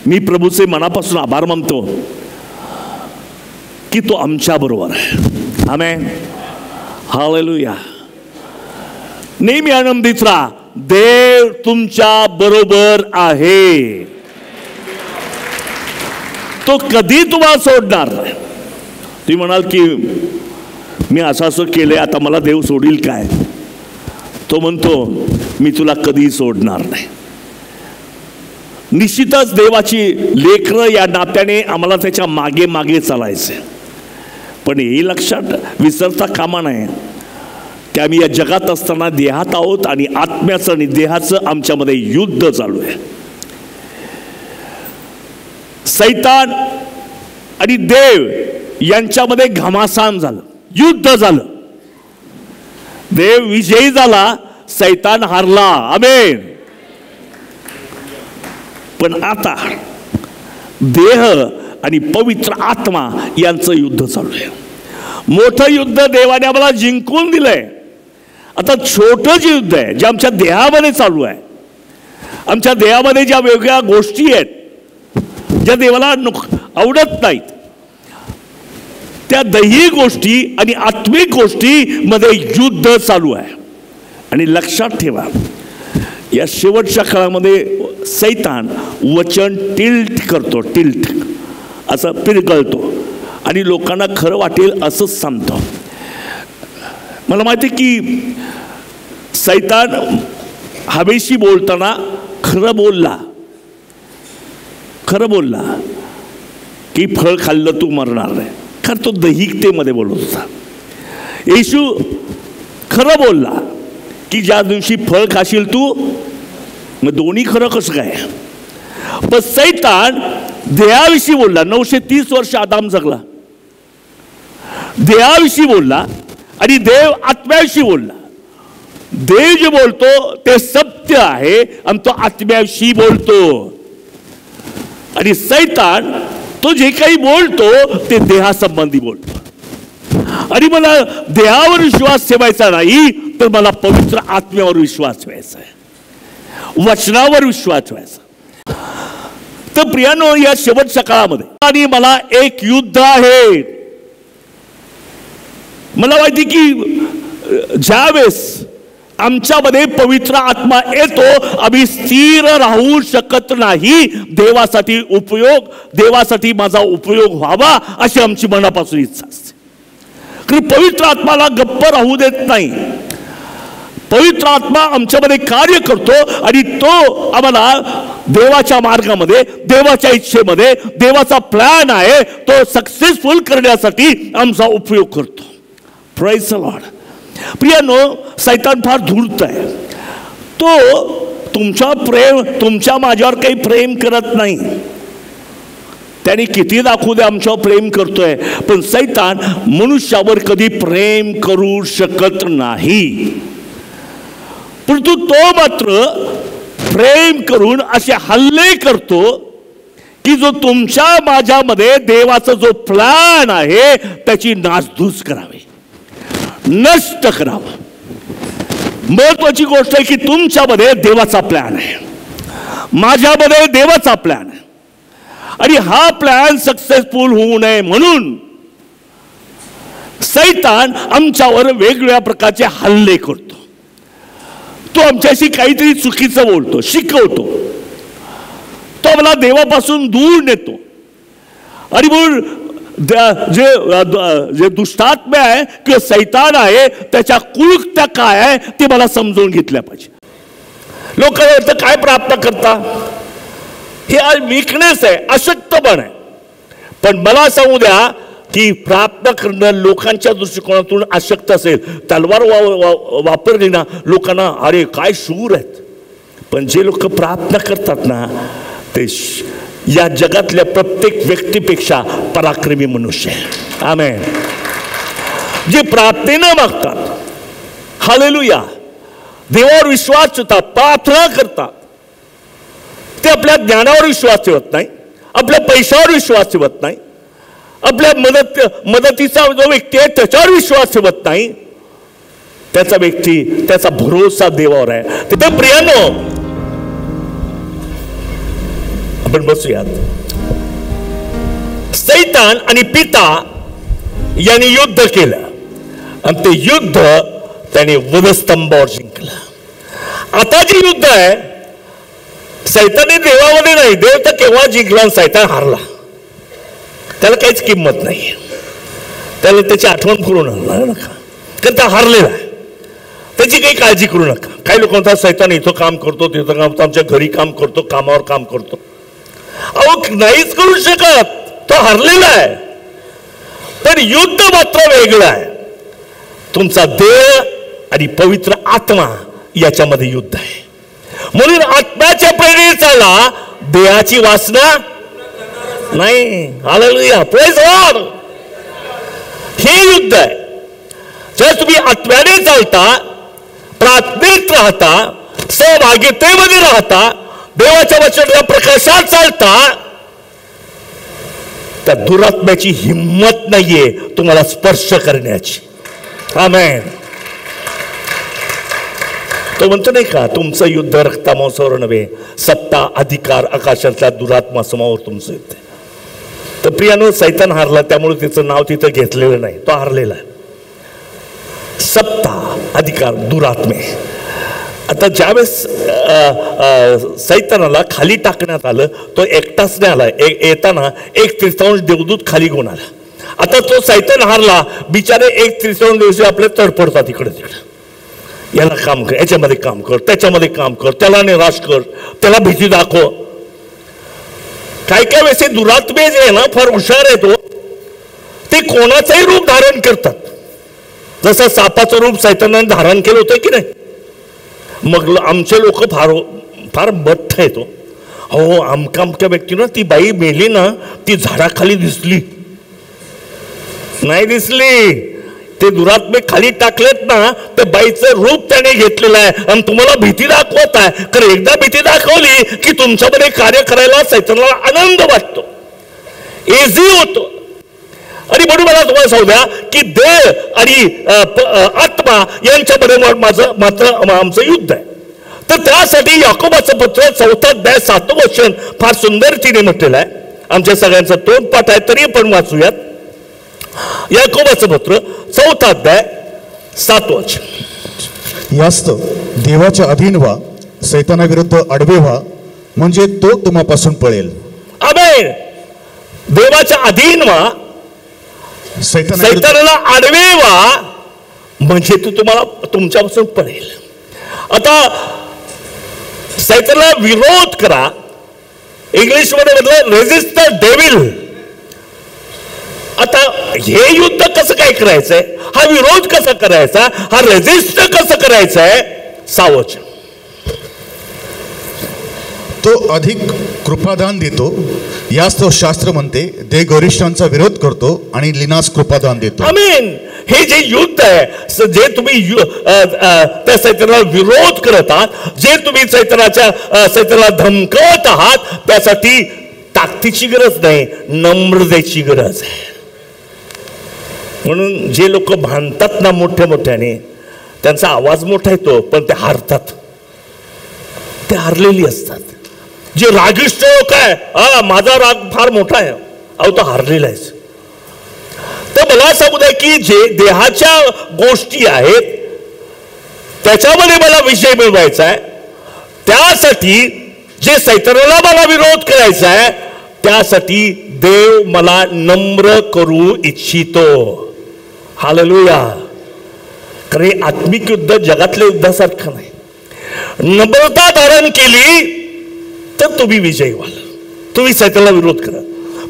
मी प्रभूचे मनापासून आभार मानतो की तो आमच्या बरोबर आहे. आमेन. हालेलुया. नेहमी आनंदीत राहा. देव तुमच्या बरोबर आहे. तो कधी तुम्हाला सोडणार नाही. तुम्ही म्हणाल की मी असं केलंय, आता मला देव सोडील काय? तो म्हणतो मी तुला कधी सोडणार नाही. निश्चितच देवाची लेकरं या नात्याने आम्हाला त्याच्या मागे मागे चालायचे. पण हे लक्षात विसरता कामा नये की आम्ही या जगात असताना देहात आहोत आणि आत्म्याचं आणि देहाचं आमच्यामध्ये युद्ध चालू आहे. सैतान आणि देव यांच्यामध्ये घमासान झालं, युद्ध झालं. देव विजयी झाला, सैतान हारला. आमेन. पण आता देह आणि पवित्र आत्मा यांचं युद्ध चालू आहे. मोठं युद्ध देवाने आम्हाला जिंकून दिलंय. आता छोटं जे युद्ध आहे जे आमच्या देहामध्ये चालू आहे, आमच्या देहामध्ये ज्या वेगळ्या गोष्टी आहेत ज्या देवाला आवडत नाहीत, त्या दैहिक गोष्टी आणि आत्मिक गोष्टी मध्ये युद्ध चालू आहे. आणि लक्षात ठेवा, या शेवटच्या काळामध्ये सैतान वचन टिल्ट करतो, टिल्ट असं पिरगळतो आणि लोकांना खरं वाटेल असंच सांगतो. मला माहिती की सैतान हवेशी बोलताना खरं बोलला की फळ खाल्लं तू मरणार नाही, कारण तो दैहिकतेमध्ये बोलत होता. येशू खरं बोलला की ज्या दिवशी फळ खाशील तू, मग दोन्ही खरं कसं काय? पण सैतान देहाविषयी बोलला. 930 वर्ष आदाम जगला, देहाविषयी बोलला आणि देव आत्म्याविषयी बोलला. देव जे बोलतो ते सत्य आहे आणि तो आत्म्याविषयी बोलतो. आणि सैतान तो जे काही बोलतो ते देहासंबंधी बोलतो. आणि मला देहावर विश्वास ठेवायचा नाही, तर मला पवित्र आत्म्यावर विश्वास ठेवायचा आहे, वचनावर विश्वास ठेवायचा. तर प्रियानो, या शेवटच्या काळामध्ये आणि मला एक युद्ध आहे. मला माहिती की ज्यावेळेस आमच्यामध्ये पवित्र आत्मा येतो, आम्ही स्थिर राहू शकत नाही. देवासाठी माझा उपयोग व्हावा अशी आमची मनापासून इच्छा असते. कारण पवित्र आत्माला गप्प राहू देत नाही. पवित्र आत्मा आमच्यामध्ये कार्य करतो आणि तो आम्हाला देवाच्या मार्गामध्ये, देवाच्या इच्छेमध्ये, देवाचा प्लॅन आहे तो सक्सेसफुल करण्यासाठी आमचा उपयोग करतो. Praise the Lord. प्रियानो, सैतान फार धूर्त आहे. तो तुमच्या माझ्यावर काही प्रेम करत नाही. त्याने किती दाखवू दे आमच्यावर प्रेम करतोय, पण सैतान मनुष्यावर कधी प्रेम करू शकत नाही. परंतु तो मात्र प्रेम करून असे हल्ले करतो की जो तुमच्या माझ्यामध्ये देवाचा जो प्लॅन आहे त्याची नासधूस करावी, नष्ट करावं. महत्वाची गोष्ट आहे की तुमच्यामध्ये देवाचा प्लॅन आहे, माझ्यामध्ये देवाचा प्लॅन आहे. आणि हा प्लॅन सक्सेसफुल होऊ नये म्हणून सैतान आमच्यावर वेगवेगळ्या प्रकारचे हल्ले करतो. तो आमच्याशी काहीतरी चुकीचं बोलतो, शिकवतो. तो आम्हाला देवापासून दूर नेतो. आणि म्हणून जे दुष्टात्मा आहे किंवा सैतान आहे त्याच्या कुयुक्त्या काय आहे ते मला समजून घेतल्या पाहिजे. लोक काय प्राप्त करता, हे वीकनेस आहे, अशक्तपण आहे. पण मला सांगू द्या की प्राप्त करणं लोकांच्या दृष्टिकोनातून अशक्त असेल. तलवार वापरली ना लोकांना अरे काय शूर आहेत. पण जे लोक प्रार्थना करतात ना ते या जगातल्या प्रत्येक व्यक्तीपेक्षा पराक्रमी मनुष्य आहे. आमेन. जे प्रार्थनेनं मागतात, हालेलुया, देवावर विश्वास ठेवतात, प्रार्थना करतात, ते आपल्या ज्ञानावर विश्वास ठेवत नाही, आपल्या पैशावर विश्वास ठेवत नाही, आपल्या मदतीचा जो व्यक्ती आहे त्याच्यावर विश्वास ठेवत नाही. त्याचा भरोसा देवावर आहे. तिथे प्रियानो, आपण बसूयात. सैतान आणि पिता यांनी युद्ध केलं आणि ते युद्ध त्याने वधस्तंभावर जिंकलं. आता जे युद्ध आहे सैतानी देवामध्ये नाही, देव तर केव्हा जिंकला आणि सैतान हारला, त्याला काहीच किंमत नाही. त्याला त्याची आठवण करू नका, कारण त्या हारलेला आहे, त्याची काही काळजी करू नका. काही लोक म्हणतात सैतान इथं काम करतो, तिथं काम करतो, आमच्या घरी काम करतो, कामावर काम करतो. अहो नाहीच करू शकत, तो हारलेला आहे. पण युद्ध मात्र वेगळं आहे. तुमचा देह आणि पवित्र आत्मा याच्यामध्ये युद्ध आहे. म्हणून आत्म्याच्या प्रेरणेला देहाची वासना नाही. Hallelujah, praise God. हे युद्ध आहे. जर तुम्ही आत्म्याने चालता, प्रार्थनेत राहता, सहभागितेमध्ये राहता, देवाच्या वचनाच्या प्रकाशात चालता, त्या दुरात्म्याची हिंमत नाहीये तुम्हाला स्पर्श करण्याची. आमेन. तो म्हणतो नाही का, तुमचं युद्ध रक्तामांसावर नव्हे, सत्ता अधिकार आकाशातल्या दुरात्मा समोर तुमचं युद्ध. तर प्रियानो, सैतान हारला, त्यामुळे तिचं नाव तिथं घेतलेलं नाही, तो हारलेला आहे. सत्ता अधिकार दुरात्मे. आता ज्यावेळेस सैतानाला खाली टाकण्यात आलं, तो एकटाच नाही आला. येताना 1/3 देवदूत खाली घेऊन आला. आता तो सैतान हारला, बिचारे 1/3 दिवशी आपले तडफडतात इकडे तिकडे. याला काम कर, याच्यामध्ये काम कर, त्याच्यामध्ये काम कर, त्याला निराश कर, त्याला भीती दाखव. काय काय वेळेस दुरात्मे जे आहे ना, फार हुशार आहे. ते कोणाचंही रूप धारण करतात. जसं सापाचं रूप सैतानाने धारण केलं होतं की नाही. मग आमचे लोक फार फार बठ्ठ आहे. तो हो आमच्या व्यक्तीनं ती बाई मेली ना, ती झाडाखाली दिसली नाही दिसली. ते दुरात्मे खाली टाकलेत ना, त्या बाईचं रूप त्याने घेतलेलं आहे आणि तुम्हाला भीती दाखवत आहे. कारण एकदा भीती दाखवली की तुमच्यामध्ये कार्य करायला सैतानाला आनंद वाटतो, इझी होतो. आणि म्हणून मला तुम्हाला सांगू द्या की देह आणि आत्मा यांच्यामध्ये मात्र आमचं युद्ध आहे. तर त्यासाठी याकोबाचं पत्र 4 अध्याय 7 वचन फार सुंदर तिने म्हटलेलं आहे. आमच्या सगळ्यांचं तोंड पाठ आहे तरी पण वाचूयात. याकोबाचं पत्र 4 अध्याय 7 वचन. यास्त देवाच्या अधीन व्हा, सैतानाविरुद्ध आडवे व्हा, म्हणजे तो तुम्हापासून पळेल. आमेन. देवाच्या अधीन व्हा, सैतानाला आडवे व्हा, म्हणजे तो तुम्हाला तुमच्यापासून पळेल. आता सैतानाला विरोध करा. इंग्लिशमध्ये म्हटलं रेजिस्ट द डेव्हिल. आता हे युद्ध कसं काय करायचंय, हा विरोध कसा करायचा, हा रेजिस्ट कसं करायचंय, सावच. तो अधिक कृपादान देतो, याच तो शास्त्र म्हणते. देव गरिष्ठांचा विरोध करतो आणि लिनास कृपादान देतो. आमीन. हे जे युद्ध आहे, जे तुम्ही त्या सैतानाला विरोध करत आहात, जे तुम्ही सैतानाला धमकवत आहात, त्यासाठी ताकदीची गरज नाही, नम्रतेची गरज आहे. म्हणून जे लोक भांडतात ना मोठ्या मोठ्याने, त्यांचा आवाज मोठा येतो पण ते हारतात, ते हारलेली असतात. जे रागिष्ट लोक आहे, माझा राग फार मोठा आहे, अहो तो हारलेला आहे. तर मला सांगू द्या की जे देहाच्या गोष्टी आहेत त्याच्यामध्ये मला विजय मिळवायचा आहे, त्यासाठी जे सैतानाला मला विरोध करायचा आहे, त्यासाठी देव मला नम्र करू इच्छितो. हालेलुया. कारण हे आत्मिक युद्ध जगातल्या युद्धासारखं नाही. नम्रता धारण केली तर तुम्ही विजयी व्हाल, तुम्ही सैतानाला विरोध करा.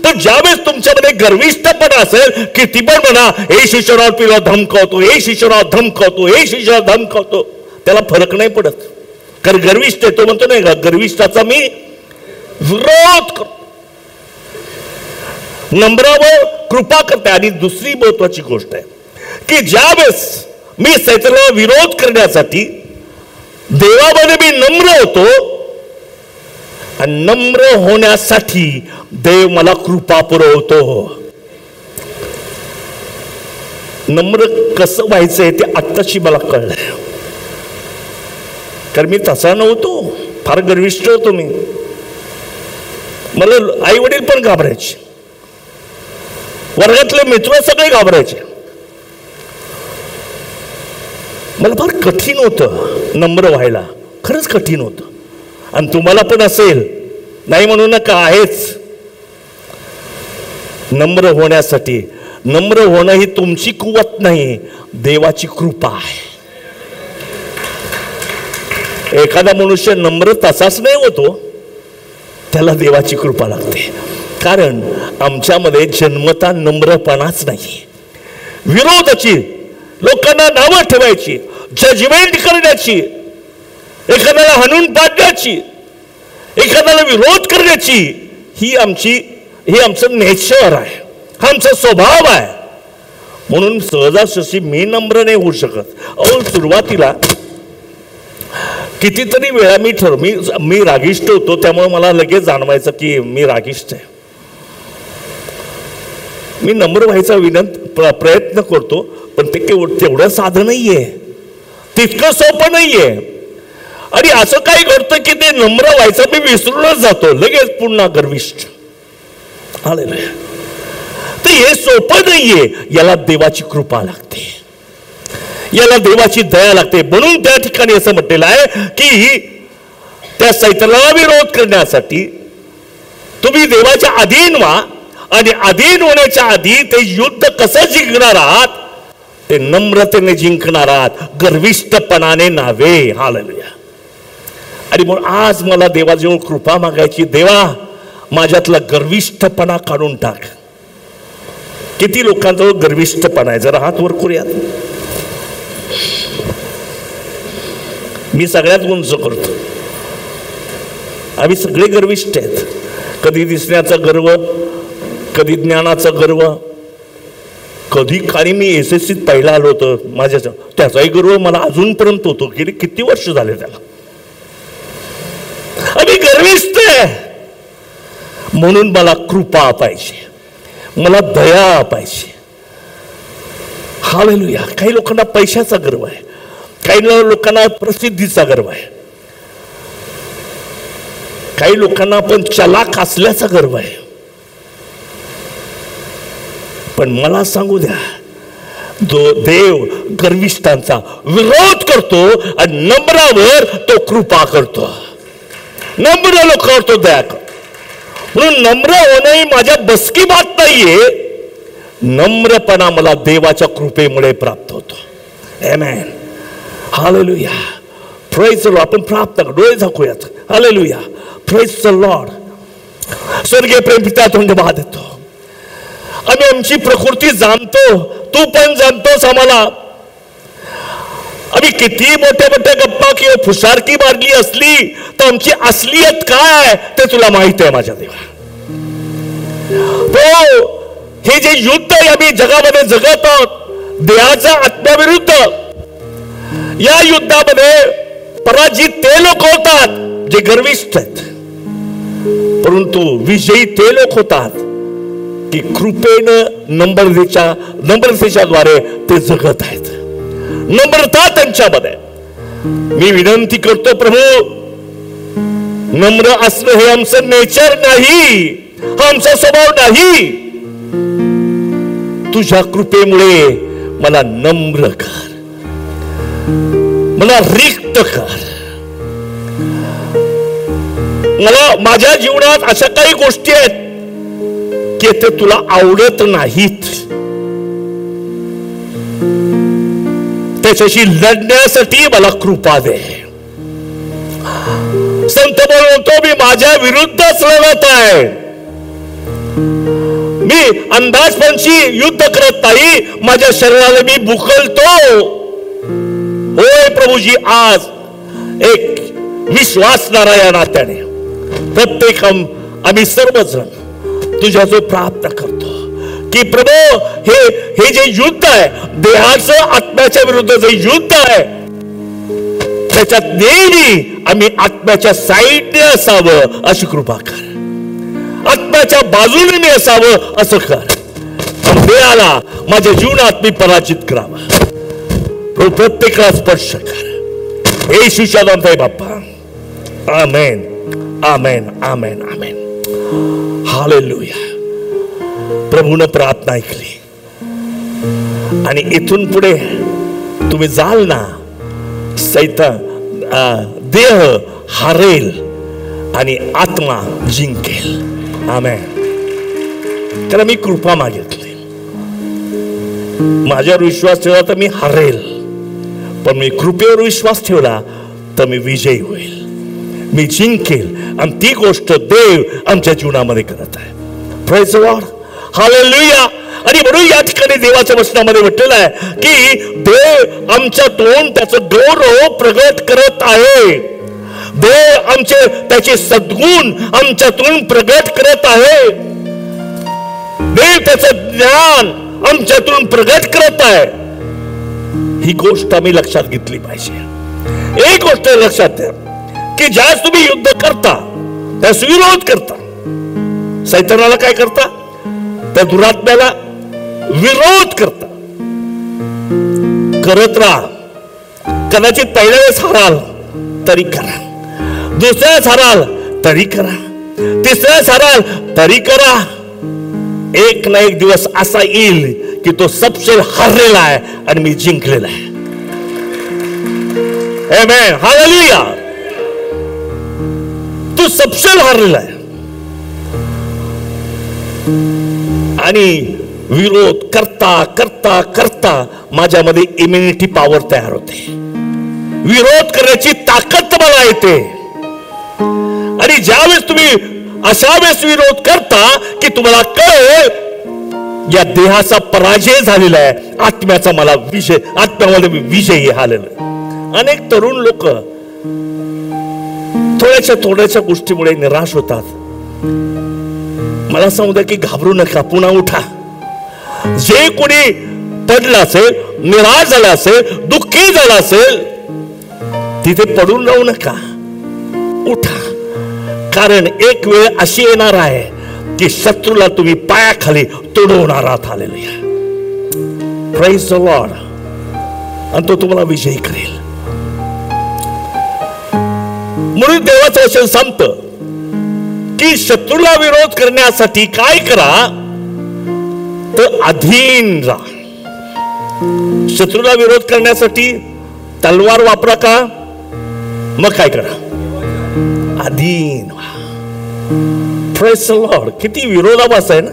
पण ज्यावेळेस तुमच्यामध्ये गर्विष्ठपणा असेल, किती पण म्हणा हे शिष्यराव पिला धमकावतो, हे शिष्यराव धमकावतो, हे शिष्यराव धमकावतो, त्याला फरक नाही पडत. कारण गर्विष्ठ तो म्हणतो नाही का, गर्विष्ठाचा मी विरोध करतो, नम्रावर कृपा करते. आणि दुसरी महत्वाची गोष्ट आहे की ज्यावेळेस मी सैतानाला विरोध करण्यासाठी देवामध्ये मी नम्र होतो, आणि नम्र होण्यासाठी देव मला कृपा पुरवतो. नम्र कसं व्हायचंय ते आत्ताशी मला कळलंय. कारण मी तसा नव्हतो, फार गर्विष्ठ होतो मी. मला आई वडील पण घाबरायचे, वर्गातले मित्र सगळे घाबरायचे. मला फार कठीण होतं नम्र व्हायला, खरंच कठीण होतं. आणि तुम्हाला पण असेल, नाही म्हणू नका, आहेच. नम्र होण्यासाठी, नम्र होणं ही तुमची कुवत नाही, देवाची कृपा आहे. एखादा मनुष्य नम्र तसाच नाही होतो, त्याला देवाची कृपा लागते. कारण आमच्यामध्ये जन्मता नम्रपणाच नाही. विरोधाची, लोकांना नावं ठेवायची, जजमेंट करण्याची, एखाद्याला हाणून पाडण्याची, एखाद्याला विरोध करण्याची, ही आमचं नेचर आहे, हा आमचा स्वभाव आहे. म्हणून सहजासहजी मी नम्र नाही होऊ शकत. अहो, सुरुवातीला कितीतरी वेळा मी रागिष्ट होतो, त्यामुळे मला लगेच जाणवायचं की मी रागिष्ट आहे. मी नम्र व्हायचा प्रयत्न करतो, पण ते तेवढं साधं नाहीये, तितकं सोपं नाहीये. आणि असं काय घडतं की ते नम्र व्हायचं मी विसरूनच जातो, लगेच पुन्हा गर्विष्ठ. हालेलुया. तर हे सोपं नाहीये, याला देवाची कृपा लागते, याला देवाची दया लागते. म्हणून त्या ठिकाणी असं म्हटलेलं आहे की त्या सैतानाला विरोध करण्यासाठी तुम्ही देवाच्या अधीन व्हा, आणि अधीन होण्याच्या आधी ते युद्ध कसं जिंकणार आहात, ते नम्रतेने जिंकणार आहात, गर्विष्ठपणाने नव्हे. हालेलुया. आणि म्हणून आज मला देवाजवळ कृपा मागायची, देवा माझ्यातला गर्विष्ठपणा काढून टाक. किती लोकांजवळ गर्विष्ठपणा आहे, जरा हात वर करूयात. मी सगळ्यात उंच करतो, आम्ही सगळे गर्विष्ठ आहेत. कधी दिसण्याचा गर्व, कधी ज्ञानाचा गर्व, कधी काळी मी SSCत पहिला आलो होतो, माझ्या त्याचाही गर्व मला अजूनपर्यंत होतो. गेली किती वर्ष झाले त्याला. आम्ही गर्विष्ठ आहे. म्हणून मला कृपा पाहिजे, मला दया पाहिजे. हालेलुया. काही लोकांना पैशाचा गर्व आहे, काही लोकांना प्रसिद्धीचा गर्व आहे, काही लोकांना आपण चलाक असल्याचा गर्व आहे. पण मला सांगू द्या, जो देव गर्विष्ठांचा विरोध करतो आणि नम्रावर तो कृपा करतो, नम्र लोकांवर तो दया करतो. म्हणून नम्र होणं ही माझ्या बसकी बात नाहीये, नम्रपणा मला देवाच्या कृपेमुळे प्राप्त होतो. आमेन. हालेलुया. Praise the Lord. आपण प्राप्त डोळे झाकूयात. हालेलुया. Praise the Lord. स्वर्गीय प्रेमपिता धन्यवाद देतो. आम्ही आमची प्रकृती जाणतो, तू पण जाणतोस आम्हाला. आम्ही किती मोठ्या मोठ्या गप्पा किंवा फुसारकी मारली असली तर आमची असलियत काय ते तुला माहित आहे माझ्या देवा. तो हे जे युद्ध आहे आम्ही जगामध्ये जगत आहोत, देहाच्या आत्म्याविरुद्ध, या युद्धामध्ये पराजित ते लोक होतात जे गर्विष्ठ आहेत, परंतु विजयी ते लोक होतात की कृपेनं नम्रतेच्या द्वारे ते जगत आहेत. नम्रता त्यांच्यामध्ये. मी विनंती करतो प्रभू, नम्र असणं हे आमचं नेचर नाही, हा आमचा स्वभाव नाही. तुझ्या कृपेमुळे मला नम्र कर, मला रिक्त कर. मला माझ्या जीवनात अशा काही गोष्टी आहेत की ते तुला आवडत नाहीत, त्याच्याशी लढण्यासाठी मला कृपा दे. संत बोलतो मी माझ्या विरुद्धच लढत आहे, मी अंदाजपणाची युद्ध करत नाही, माझ्या शरीराला मी बुकलतो. होय प्रभूजी, आज एक विश्वासणारा या नात्याने प्रत्येक आम्ही सर्वजण तुझ्या जो प्रार्थना करतो की प्रभू हे जे युद्ध आहे, देहाचं आत्म्याच्या विरुद्धचं युद्ध आहे, त्याच्यात नेहमी आम्ही आत्म्याच्या साईडने असावं अशी कृपा कर. आत्म्याच्या बाजूने मी असावं असं कर. देहाला माझ्या जीवनात मी पराजित करावं. प्रत्येकाला स्पर्श कर येशूच्या नामात बाप्पा. आमेन, आमेन, आमेन, आमेन. हालेलुया. प्रभूनं प्रार्थना ऐकली आणि इथून पुढे तुम्ही जाल ना, सैतान देह हारेल आणि आत्मा जिंकेल. आमेन. त्याला मी कृपा मागितली. माझ्यावर विश्वास ठेवला तर मी हारेल, पण मी कृपेवर विश्वास ठेवला तर मी विजयी होईल, मी जिंकेल. आणि ती गोष्ट देव आमच्या जीवनामध्ये करत आहे. Praise the lord. हालेलुया. आणि म्हणून या ठिकाणी देवाच्या वचनामध्ये म्हटलेलं आहे की देव आमच्यातून त्याचं गौरव प्रगट करत आहे. देव आमचे त्याचे सद्गुण आमच्यातून प्रगट करत आहे. देव त्याचं ज्ञान आमच्यातून प्रगट करत आहे. ही गोष्ट आम्ही लक्षात घेतली पाहिजे. एक गोष्ट लक्षात द्या की ज्यावेळेस तुम्ही युद्ध करता त्यास विरोध करता. सैतानाला काय करता? त्या दुरात्म्याला विरोध करता. करत राहा. कदाचित पहिल्या वेळेस हराल तरी करा, दुसऱ्या वेळेस हराल तरी करा, तिसऱ्या वेळेस हराल तरी करा. एक ना एक दिवस असा येईल की तो सबसे हरलेला आहे आणि मी जिंकलेला आहे. आमेन. हालेलुया. तू सबसे हरलेला आहे. आणि विरोध करता करता करता माझ्यामध्ये इम्युनिटी पॉवर तयार होते. विरोध करण्याची ताकद मला येते. आणि ज्यावेळेस तुम्ही अशा वेळेस विरोध करता की तुम्हाला कळेल या देहाचा पराजय झालेला आहे, आत्म्याचा मला विजय, आत्म्यामध्ये मी विजयी झालेला. अनेक तरुण लोक थोड्याच्या गोष्टीमुळे निराश होतात. मला सांगू द्या की घाबरू नका, पुन्हा उठा. जे कोणी पडलं असेल, निराश झाला असेल, दुःखी झाला असेल, तिथे पडून राहू नका, उठा. कारण एक वेळ अशी येणार आहे की शत्रूला तुम्ही पायाखाली तुडवणार आहात. हालेलुया. Praise the Lord. आणि तो तुम्हाला विजयी करेल. म्हणून देवाचं वचन सांगतं की शत्रूला विरोध करण्यासाठी काय करा तर अधीन राहा. शत्रूला विरोध करण्यासाठी तलवार वापरा का? मग काय करा? अधीन व्हा. Praise the Lord. किती विरोधाभास आहे ना.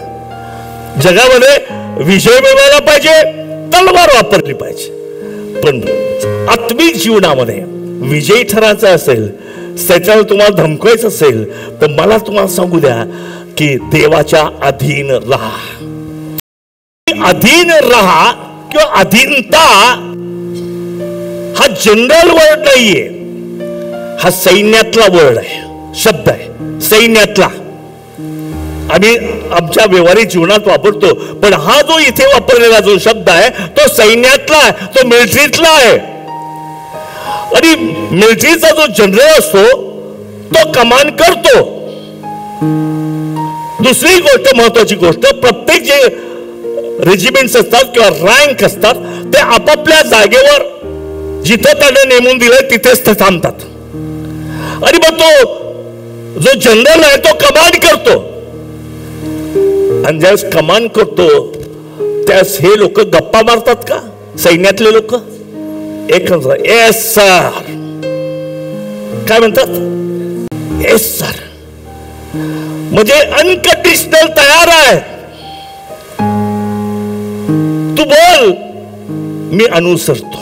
जगामध्ये विजय मिळवायला पाहिजे, तलवार वापरली पाहिजे. पण आत्मिक जीवनामध्ये विजयी ठरायचं असेल, त्याच्यावर तुम्हाला धमकायचं असेल तर मला तुम्हाला सांगू द्या की देवाच्या अधीन राहा. अधीन राहा किंवा अधीनता हा जनरल वर्ड नाहीये, हा सैन्यातला वर्ड आहे, शब्द आहे, सैन्यातला. आम्ही आमच्या व्यवहारिक जीवनात वापरतो, पण हा जो इथे वापरलेला जो शब्द आहे तो सैन्यातला आहे, तो मिलिटरीतला आहे. आणि मिलिटरीचा जो जनरल असतो तो कमांड करतो. दुसरी गोष्ट, महत्वाची गोष्ट, प्रत्येक जे रेजिमेंट्स असतात किंवा रँक असतात ते आपापल्या जागेवर जिथं त्याने नेमून दिलंय तिथेच ते थांबतात. आणि मग तो जो जनरल आहे तो कमांड करतो. आणि ज्यावेळेस कमांड करतो त्यावेळेस हे लोक गप्पा मारतात का? सैन्यातले लोक एक एस सर काय म्हणतात? S sir. म्हणजे अनकंडिशनल तयार आहे. तू बोल, मी अनुसरतो.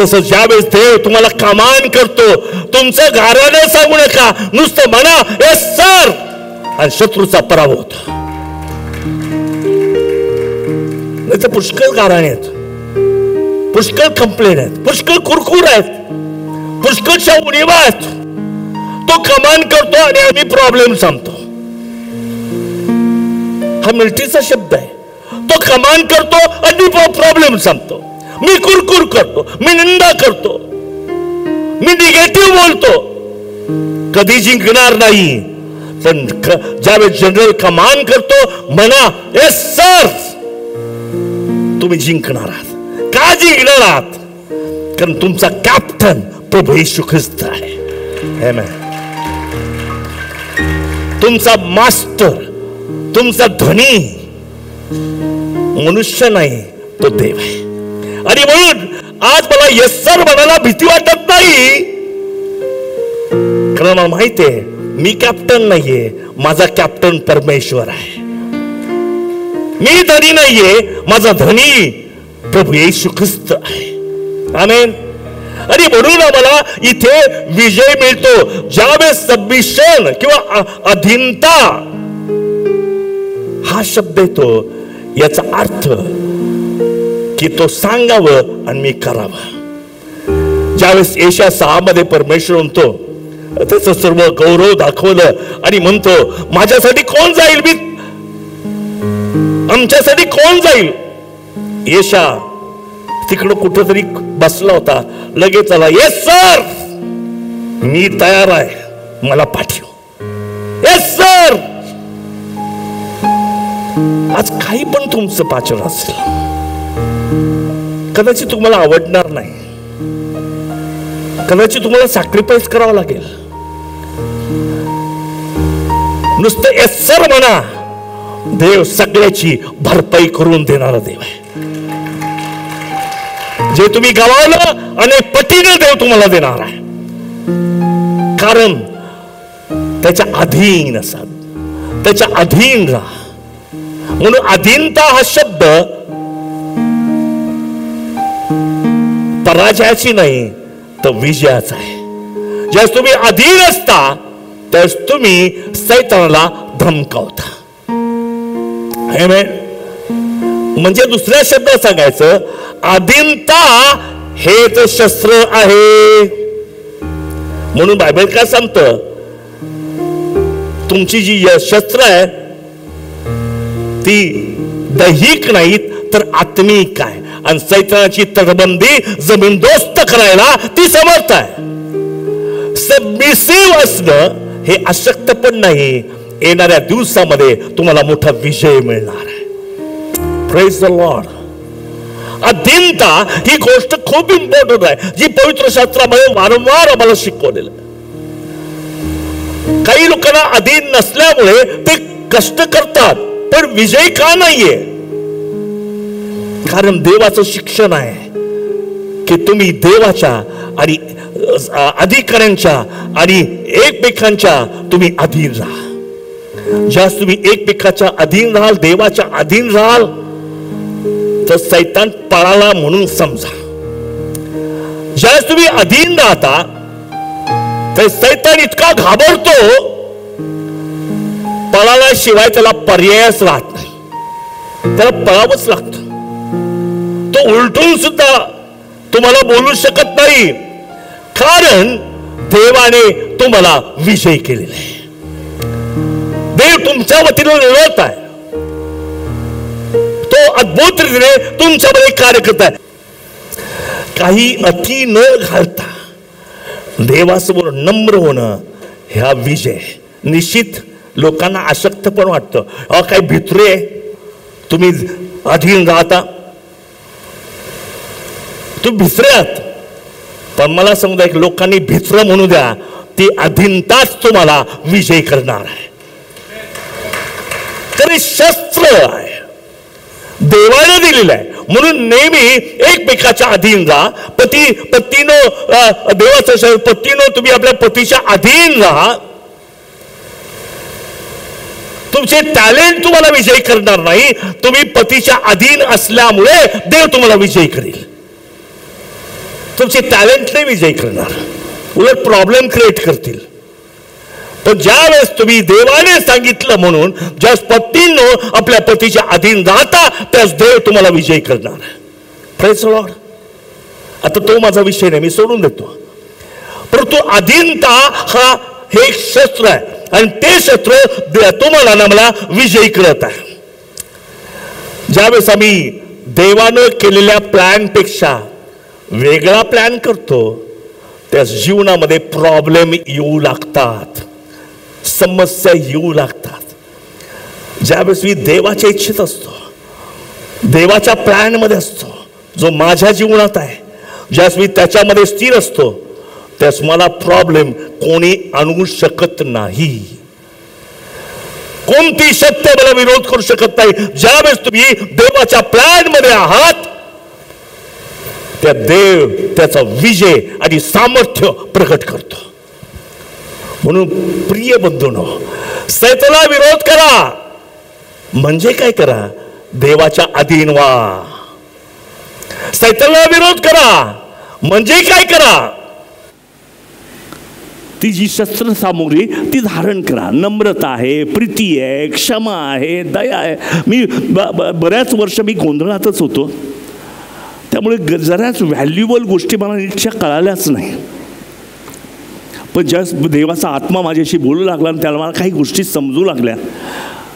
तसं ज्यावेळेस देव तुम्हाला कमांड करतो, तुमचं गाऱ्याने सांगू नका, नुसतं म्हणा एस सर, आणि शत्रूचा पराभव होतो. नाही तर पुष्कळ गाराणे आहेत, पुष्कळ कंप्लेंट आहेत, पुष्कळ कुरकुर आहेत, पुष्कळशा उणीवा आहेत. तो कमांड करतो आणि आम्ही प्रॉब्लेम सांगतो. हा मिलिटरीचा शब्द आहे. तो कमांड करतो आणि प्रॉब्लेम सांगतो. मी कुरकुर करतो, मी निंदा करतो, मी निगेटिव्ह बोलतो. कधी जिंकणार नाही. पण ज्यावेळेस जनरल कमांड करतो, म्हणा एस सर, तुम्ही जिंकणार आहात. का जिंकणार आहात? कारण तुमचा कॅप्टन प्रभू येशू ख्रिस्त आहे. आमेन. तुमचा मास्टर, तुमचा धनी मनुष्य नाही, तो देव आहे. आणि म्हणून आज मला येस सर म्हणायला भीती वाटत नाही, कारण मला माहिती आहे मी कॅप्टन नाहीये, माझा कॅप्टन परमेश्वर आहे. मी धनी नाहीये, माझा धनी प्रभू येशू ख्रिस्त आहे. आमेन. आणि म्हणून आम्हाला इथे विजय मिळतो ज्यावेळेस सबमिशन किंवा अधीनता हा शब्द येतो. याचा अर्थ की तो सांगावं आणि मी करावं. ज्यावेळेस यशाया 6 मध्ये परमेश्वर म्हणतो, त्याचं सर्व गौरव दाखवलं आणि म्हणतो माझ्यासाठी कोण जाईल, मी आमच्यासाठी कोण जाईल. यशाया तिकडं कुठेतरी बसला होता, लगेच आला, येस सर मी तयार आहे, मला पाठव. Yes sir. आज काही पण तुमचं पाचन असेल, कदाचित तुम्हाला आवडणार नाही, कदाचित तुम्हाला सॅक्रिफाईस करावं लागेल. नुसतं येस सर म्हणा, देव सगळ्याची भरपाई करून देणारा देव आहे. जे तुम्ही गमावलं आणि पटीने देव तुम्हाला देणार आहे, कारण त्याच्या अधीन असा, त्याच्या अधीन राहा. म्हणून अधीनता हा शब्द पराजयाची नाही तर विजयाचा आहे. ज्यावेळेस तुम्ही अधीन असता त्यावेळेस तुम्ही सैतानाला धमकावता. म्हणजे दुसऱ्या शब्दात सांगायचं, अधीनता हेच शस्त्र आहे. म्हणून बायबल काय सांगतं, तुमची जी शस्त्र आहे ती दैहिक नाहीत तर आत्मिक आहे, आणि सैतानाची तटबंदी जमीनदोस्त करायला ती समर्थ आहे. सबमिसिव्ह असणं हे अशक्त पण नाही. येणाऱ्या दिवसामध्ये तुम्हाला मोठा विजय मिळणार आहे. Praise the Lord. अधीनता ही गोष्ट खूप इम्पॉर्टंट आहे, जी पवित्र शास्त्रामध्ये वारंवार आम्हाला शिकवलेलं आहे. काही लोकांना अधीन नसल्यामुळे ते कष्ट करतात, पण विजय का नाहीये? कारण देवाचं शिक्षण आहे की तुम्ही देवाच्या आणि अधिकाऱ्यांच्या आणि एकमेकांच्या तुम्ही अधीन राहा. ज्यास तुम्ही एकमेकाच्या अधीन राहाल, देवाच्या अधीन राहाल, तर सैतान पळाला म्हणून समजा. ज्यावेळेस तुम्ही अधीन राहता तर सैतान इतका घाबरतो, पळाल्याशिवाय त्याला पर्यायच राहत नाही, त्याला पळावंच लागतं. तो उलटून सुद्धा तुम्हाला बोलू शकत नाही, कारण देवाने तुम्हाला विजय केलेला आहे. देव तुमच्या वतीने लढत आहे, तो अद्भुत रीतीने तुमच्यामध्ये कार्य करत आहे. काही अति न घालता देवासमोर नम्र होणं ह्या विजय. निश्चित लोकांना अशक्त पण वाटतं, काही भित्रे तुम्ही अधीन राहता, तुम्ही भित्रे आहात. पण मला समजा एक लोकांनी भित्र म्हणू द्या, ती अधीनताच तुम्हाला विजय करणार आहे. तरी शस्त्र आहे, देवाने दिलेलं आहे. म्हणून नेहमी एकमेकाच्या अधीन राहा. पतीनं देवाचं पतीनं तुम्ही आपल्या पतीच्या अधीन राहा. तुमचे टॅलेंट तुम्हाला विजयी करणार नाही, तुम्ही पतीच्या अधीन असल्यामुळे देव तुम्हाला विजयी करेल. तुमचे टॅलेंट नाही विजयी करणार, उलट प्रॉब्लेम क्रिएट करतील. पण ज्या वेळेस तुम्ही देवाने सांगितलं म्हणून ज्या पत्नीनं आपल्या पतीच्या अधीन राहता, त्याच देव तुम्हाला विजयी करणार. Praise the Lord. आता तो माझा विषय नाही, मी सोडून देतो. परंतु अधीनता हा हे एक शस्त्र आहे, आणि ते शस्त्र तुम्हाला ना मला विजयी करत आहे. ज्यावेळेस आम्ही देवानं केलेल्या प्लॅन पेक्षा वेगळा प्लॅन करतो, त्या जीवनामध्ये प्रॉब्लेम येऊ लागतात, समस्या येऊ लागतात. ज्यावेळेस मी देवाच्या इच्छित असतो, देवाच्या प्लॅन मध्ये असतो, जो माझ्या जीवनात आहे, ज्यावेळेस मी त्याच्यामध्ये स्थिर असतो, त्यास मला प्रॉब्लेम कोणी आणू शकत नाही. कोणती सत्य मला विरोध करू शकत नाही. ज्यावेळेस तुम्ही देवाच्या प्लॅन मध्ये आहात, त्या देव त्याचा विजय आणि सामर्थ्य प्रकट करतो. म्हणून प्रिय बंधूंनो, सैतानाला विरोध करा म्हणजे काय करा? देवाच्या अधीन व्हा. सैतानाला विरोध करा म्हणजे काय करा? ती जी शस्त्र सामुग्री ती धारण करा. नम्रता आहे, प्रीती आहे, क्षमा आहे, दया आहे. मी बऱ्याच वर्ष मी गोंधळातच होतो, त्यामुळे जराच व्हॅल्युएबल गोष्टी मला नीटच्या कळाल्याच नाही. पण ज्या देवाचा आत्मा माझ्याशी बोलू लागला आणि त्याला मला काही गोष्टी समजू लागल्या,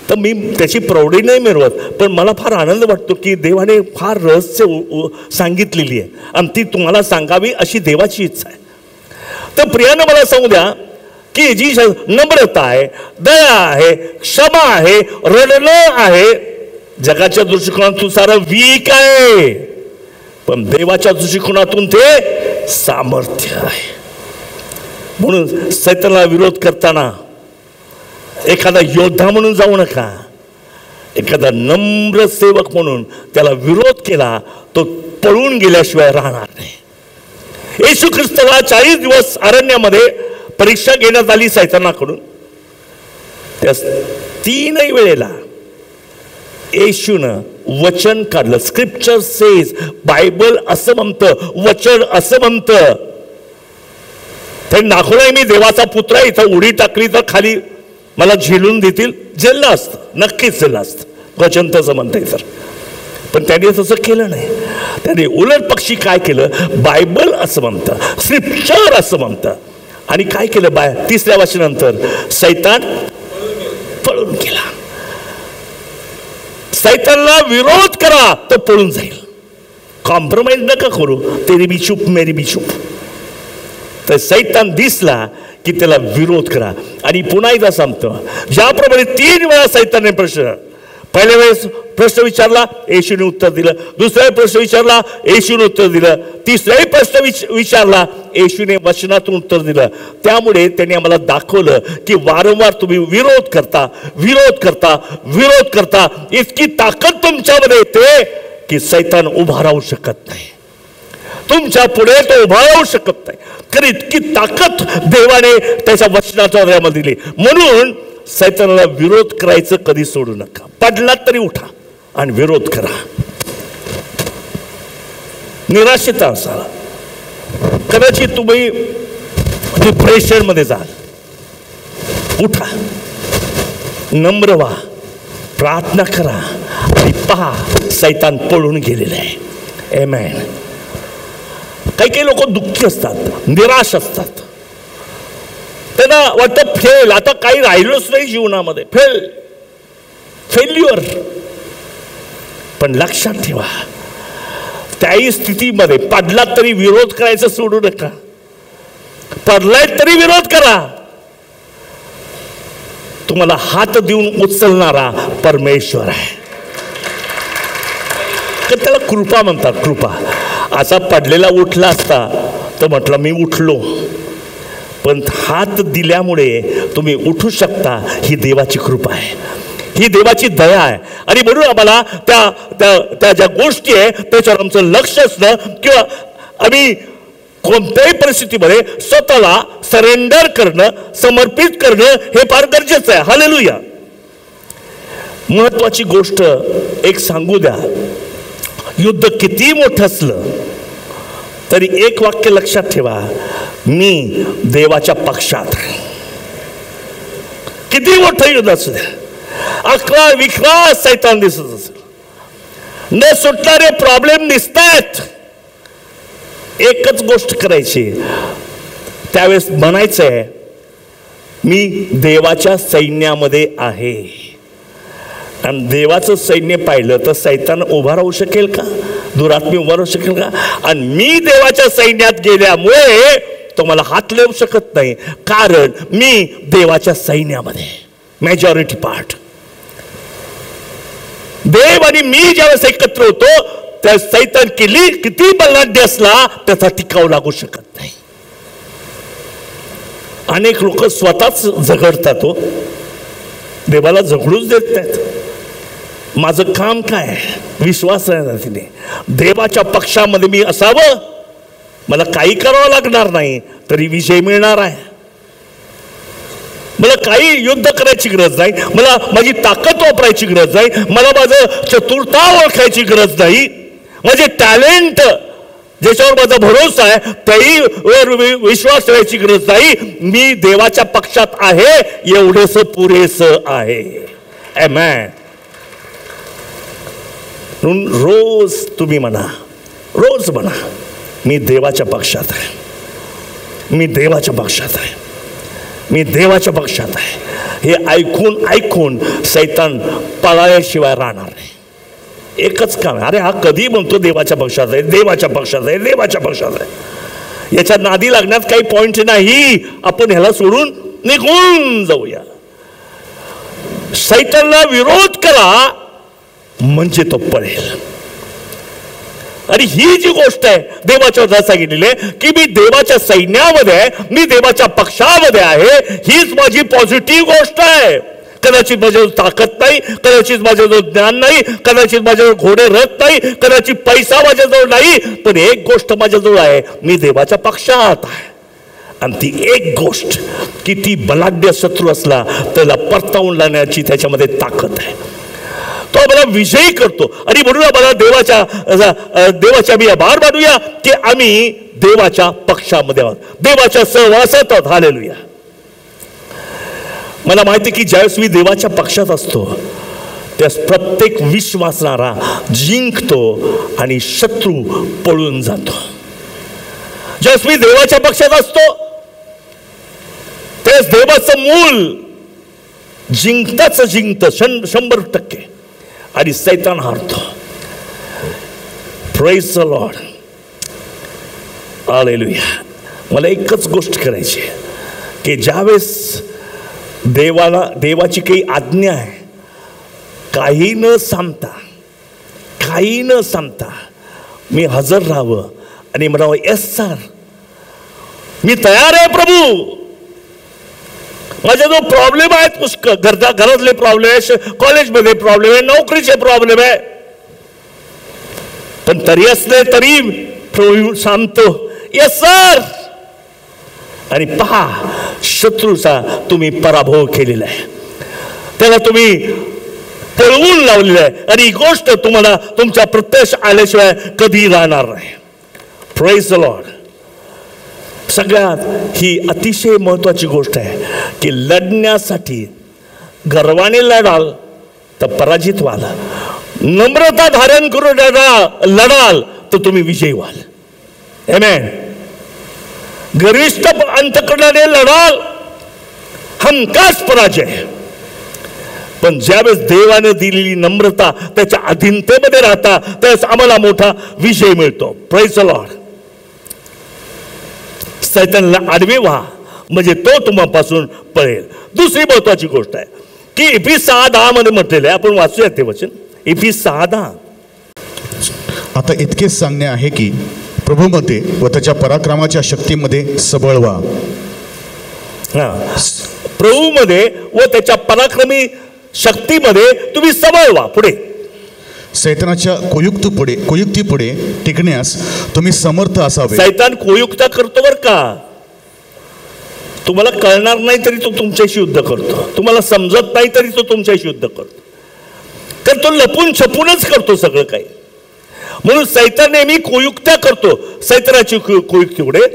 तर मी त्याची प्रौढी नाही मिळवत, पण मला फार आनंद वाटतो की देवाने फार रहस्य सांगितलेली आहे आणि ती तुम्हाला सांगावी अशी देवाची इच्छा आहे. तर प्रियानं मला सांगू द्या की जी नम्रता आहे, दया आहे, क्षमा आहे, रडणं आहे, जगाच्या दृष्टिकोनातून सारं वीक आहे, पण देवाच्या दृष्टिकोनातून ते सामर्थ्य आहे. म्हणून सैतानाला विरोध करताना एखादा योद्धा म्हणून जाऊ नका. एखादा नम्र सेवक म्हणून त्याला विरोध केला, तो पळून गेल्याशिवाय राहणार नाही. येशू ख्रिस्ताला 40 दिवस अरण्यामध्ये परीक्षा घेण्यात आली सैतानाकडून. त्या 3 वेळेला येशूनं वचन काढलं. स्क्रिप्चर सेज, बायबल असं म्हणतं, वचन असं म्हणतं. ते दाखवलंय मी देवाचा पुत्र आहे, इथं उडी टाकली तर खाली मला झेलून देतील. झेललं असतं, नक्कीच झेललं असतं, वचन तसं म्हणतंय तर. पण त्याने तसं केलं नाही. त्याने उलट पक्षी काय केलं? बायबल असं म्हणतं, स्क्रिप्चर असं म्हणतं. आणि काय केलं? 3ऱ्या वर्षानंतर सैतान पळून गेला. सैतानला विरोध करा तो पळून जाईल. कॉम्प्रोमाइज नका करू. तेरी भी चूप मेरी भी चूप. तर सैतान दिसला की त्याला विरोध करा. आणि पुन्हा एकदा सांगतो, ज्याप्रमाणे 3 वेळा सैतानने पहिल्या वेळेस प्रश्न विचारला, येशूने उत्तर दिलं. दुसऱ्या प्रश्न विचारला, येशूने उत्तर दिलं. तिसराही प्रश्न विचारला, येशूने वचनातून उत्तर दिलं. त्यामुळे त्यांनी आम्हाला दाखवलं की वारंवार तुम्ही विरोध करता, विरोध करता, विरोध करता. इतकी ताकद तुमच्यामध्ये येते की सैतान उभा राहू शकत नाही. तुमच्या पुढे तो उभा राहू शकत नाही, कारण इतकी ताकद देवाने त्याच्या वचनाच्या हृदयामध्ये दिली. म्हणून सैतानाला विरोध करायचं कधी सोडू नका. पडलात तरी उठा आणि विरोध करा. निराशेचा असाल, कदाचित तुम्ही डिप्रेशन मध्ये जाल, उठा, नम्र व्हा, प्रार्थना करा आणि पहा सैतान पळून गेलेलं आहे. आमेन. काही काही लोक दुःखी असतात, निराश असतात, त्यांना वाटतं फेल, आता काही राहिलोच नाही जीवनामध्ये, फेल्युअर. पण लक्षात ठेवा, त्याही स्थितीमध्ये पडलात तरी विरोध करायचं सोडू नका. पडलाय तरी विरोध करा. तुम्हाला हात देऊन उचलणारा परमेश्वर आहे. तर त्याला कृपा म्हणतात, कृपा. असा पडलेला उठला असता तर म्हटलं मी उठलो, पण हात दिल्यामुळे तुम्ही उठू शकता. ही देवाची कृपा आहे, ही देवाची दया आहे. आणि म्हणून आम्हाला त्या ज्या गोष्टी आहे त्याच्यावर आमचं लक्ष असणं, किंवा आम्ही कोणत्याही परिस्थितीमध्ये स्वतःला सरेंडर करणं, समर्पित करणं हे फार गरजेचं आहे. हालेलुया. महत्वाची गोष्ट एक सांगू द्या, युद्ध किती मोठं असलं तरी एक वाक्य लक्षात ठेवा, मी देवाच्या पक्षात. किती मोठं युद्ध असू द्या, 11 विक्राळ सैतान दिसत असेल, न सुटणारे प्रॉब्लेम दिसतायत, एकच गोष्ट करायची, त्यावेळेस म्हणायचंय मी देवाच्या सैन्यामध्ये आहे. आणि देवाचं सैन्य पाहिलं तर सैतान उभा राहू शकेल का? दुरात्मी उभा राहू शकेल का? आणि मी देवाच्या सैन्यात गेल्यामुळे तो मला हात लावू शकत नाही, कारण मी देवाच्या सैन्यामध्ये, मेजॉरिटी पार्ट. देव आणि मी ज्यावेळेस एकत्र होतो त्या सैतान किती बलाढ्य असला त्याचा टिकाव लागू शकत नाही. अनेक लोक स्वतःच झगडतात हो. देवाला झगडूच देत नाहीत. माझं काम काय? विश्वास आहे देवाच्या पक्षामध्ये मी असावं. मला काही करावं लागणार नाही तरी विजय मिळणार आहे. मला काही युद्ध करायची गरज नाही, मला माझी ताकद वापरायची गरज नाही, मला माझं चतुरता ओळखायची गरज नाही, माझे टॅलेंट ज्याच्यावर माझा भरोसा आहे त्याही विश्वास ठेवायची गरज नाही. मी देवाच्या पक्षात आहे एवढेच पुरेसं आहे. आमेन. रोज तुम्ही म्हणा, रोज म्हणा, मी देवाच्या पक्षात आहे, मी देवाच्या पक्षात आहे, मी देवाच्या पक्षात आहे. हे ऐकून ऐकून सैतान पळाल्याशिवाय राहणार नाही. एकच काम आहे, अरे हा कधी म्हणतो देवाच्या पक्षात आहे, देवाच्या पक्षात आहे, देवाच्या पक्षात आहे. याच्या नादी लागण्यात काही पॉइंट नाही. आपण ह्याला सोडून निघून जाऊया. सैतानला विरोध करा म्हणजे तो पळेल. आणि ही जी गोष्ट आहे देवाच्या वचनात सांगितलेली आहे की मी देवाच्या सैन्यामध्ये आहे, मी देवाच्या पक्षामध्ये आहे, हीच माझी पॉझिटिव्ह गोष्ट आहे. कदाचित माझ्याजवळ ताकद नाही, कदाचित माझ्याजवळ ज्ञान नाही, कदाचित माझ्याजवळ घोडे रथ नाही, कदाचित पैसा माझ्याजवळ नाही, पण एक गोष्ट माझ्याजवळ आहे, मी देवाच्या पक्षात आहे. आणि ती एक गोष्ट किती बलाढ्य शत्रू असला त्याला परतावून लावण्याची त्याच्यामध्ये ताकद आहे. तो मला विजयी करतो. आणि म्हणून मला देवाच्या मी आभार मानूया की आम्ही देवाच्या पक्षामध्ये आहोत, देवाच्या सहवासात आहोत. हालेलुया. मला माहिती की ज्यावेळेस मी देवाच्या पक्षात असतो त्यास प्रत्येक विश्वासणारा जिंकतो आणि शत्रू पळून जातो. ज्यावेळेस मी देवाच्या पक्षात असतो त्यावेळेस देवाचं मूल जिंकताच जिंकतं 100% आणि सैतान हारतो. Praise the lord. हालेलुया. मला एकच गोष्ट करायची की ज्यावेळेस देवाची काही आज्ञा आहे, काही न सांगता मी हजर राहावं आणि म्हणावं येस सर, मी तयार आहे प्रभू. माझे जो प्रॉब्लेम आहेत पुष्कळ, घरातले प्रॉब्लेम आहे, कॉलेजमध्ये प्रॉब्लेम आहे, नोकरीचे प्रॉब्लेम आहे, पण तरी असले तरी प्रभू सांगतो येस सर. आणि पहा शत्रूचा तुम्ही पराभव केलेला आहे, त्याला तुम्ही पळवून लावलेलं आहे आणि ही गोष्ट तुम्हाला तुमच्या प्रत्यक्ष आल्याशिवाय कधी राहणार नाही. Praise the Lord. सगळ्यात ही अतिशय महत्वाची गोष्ट आहे की लढण्यासाठी गर्वाने लढाल तर पराजित व्हाल, नम्रता धारण करून लढाल तर तुम्ही विजयी व्हाल. आमेन. गर्विष्ठ अंतकरणाने लढाल हमखास पराजय. पण ज्यावेळेस देवाने दिलेली नम्रता त्याच्या अधीनतेमध्ये राहता त्यावेळेस आम्हाला मोठा विजय मिळतो. Praise the Lord. सैतानला आडवे व्हा म्हणजे तो तुम्हापासून पळेल. दुसरी महत्वाची गोष्ट आहे की इफिस 6:10 मध्ये म्हटलेलं आहे, आपण वाचूया ते वचन. इफिस 6:10. आता इतकेच सांगणे आहे की प्रभूमध्ये व त्याच्या पराक्रमाच्या शक्तीमध्ये सबळ व्हा. प्रभूमध्ये व त्याच्या पराक्रमी शक्तीमध्ये तुम्ही सबळ व्हा. पुढे सैतानाच्या कुयुक्तीपुढे टिकण्यास तुम्ही समर्थ असावे. सैतान कुयुक्ता करतो बर का. तुम्हाला कळणार नाही तरी तो तुमच्याशी युद्ध करतो, तुम्हाला समजत नाही तरी तो तुमच्याशी युद्ध करतो, तर तो लपून छपूनच करतो सगळं काही. म्हणून सैतान नेहमी कुयुक्त्या करतो. सैतानाची कुयुक्ती पुढे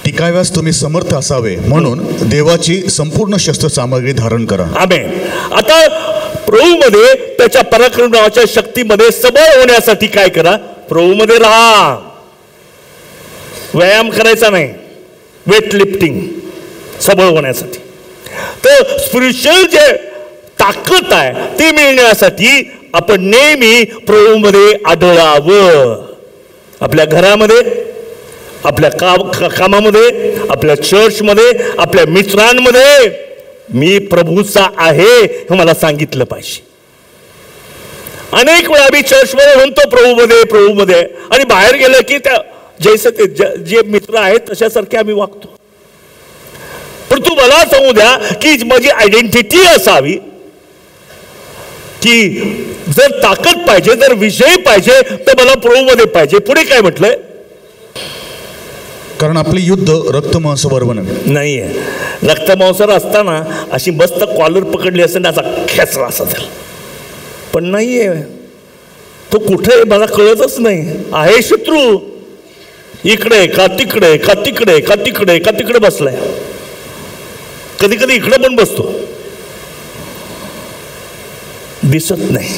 टिकाव्यास तुम्ही समर्थ असावे म्हणून देवाची संपूर्ण शस्त्र सामग्री धारण करा. आमेन. आता प्रभूमध्ये त्याच्या पराक्रमाच्या शक्तीमध्ये सबळ होण्यासाठी काय करा? प्रभूमध्ये राहा. व्यायाम करायचा नाही, वेट लिफ्टिंग सबळ होण्यासाठी. तर स्पिरिच्युअल जे ताकद आहे ती मिळण्यासाठी आपण नेहमी प्रभूमध्ये आढळावं. आपल्या घरामध्ये, आपल्या कामामध्ये, आपल्या चर्चमध्ये, आपल्या मित्रांमध्ये मी प्रभूचा आहे हे मला सांगितलं पाहिजे. अनेक वेळा आम्ही चर्चमध्ये म्हणतो प्रभूमध्ये आणि बाहेर गेलं की त्या जैसे ते जे मित्र आहेत तशासारखे आम्ही वागतो. पण परंतु मला सांगू द्या की माझी आयडेंटिटी असावी की जर ताकद पाहिजे, जर विजय पाहिजे तर मला प्रभूमध्ये पाहिजे. पुढे काय म्हटलंय? कारण आपले युद्ध रक्तमांसाबरोबर नाहीये. रक्तमांसावर असताना अशी मस्त कॉलर पकडली असेल ना, असा खेचला असेल, पण नाहीये. तो कुठे मला कळतच नाही. आहे शत्रू, इकडे का तिकडे का तिकडे का तिकडे का तिकडे बसलाय. कधी कधी इकडे पण बसतो, दिसत नाही,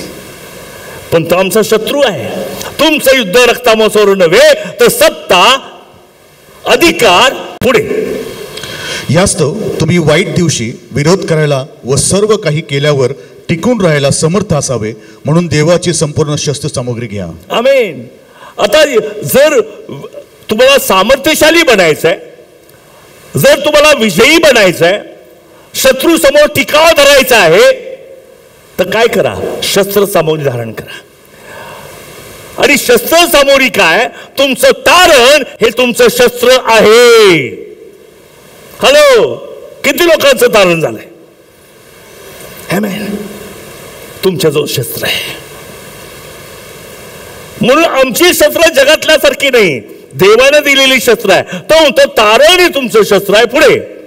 पण तो आमचा शत्रू आहे. तुमचं युद्ध रक्तामांसावर नव्हे तर सत्ता, अधिकार. पुढे यास्तव तुम्ही वाईट दिवशी विरोध करायला व सर्व काही केल्यावर टिकून राहायला समर्थ असावे, म्हणून देवाची संपूर्ण शस्त्र सामग्री घ्या. आमेन. आता जर तुम्हाला सामर्थ्यशाली बनायचंय, जर तुम्हाला विजयी बनायचंय, शत्रू समोर टिकाव धरायचा आहे, तर काय करा? शस्त्र सामग्री धारण करा. आणि शस्त्र सामोरी काय? तुमचं तारण हे तुमचं शस्त्र आहे. हॅलो, किती लोकांचं तारण झालंय? आमेन. तुमच्याजवळ शस्त्र आहे. म्हणून आमची शस्त्र जगातल्यासारखी नाही, देवाने दिलेली शस्त्र आहे. तो तारण हे तुमचं शस्त्र आहे. पुढे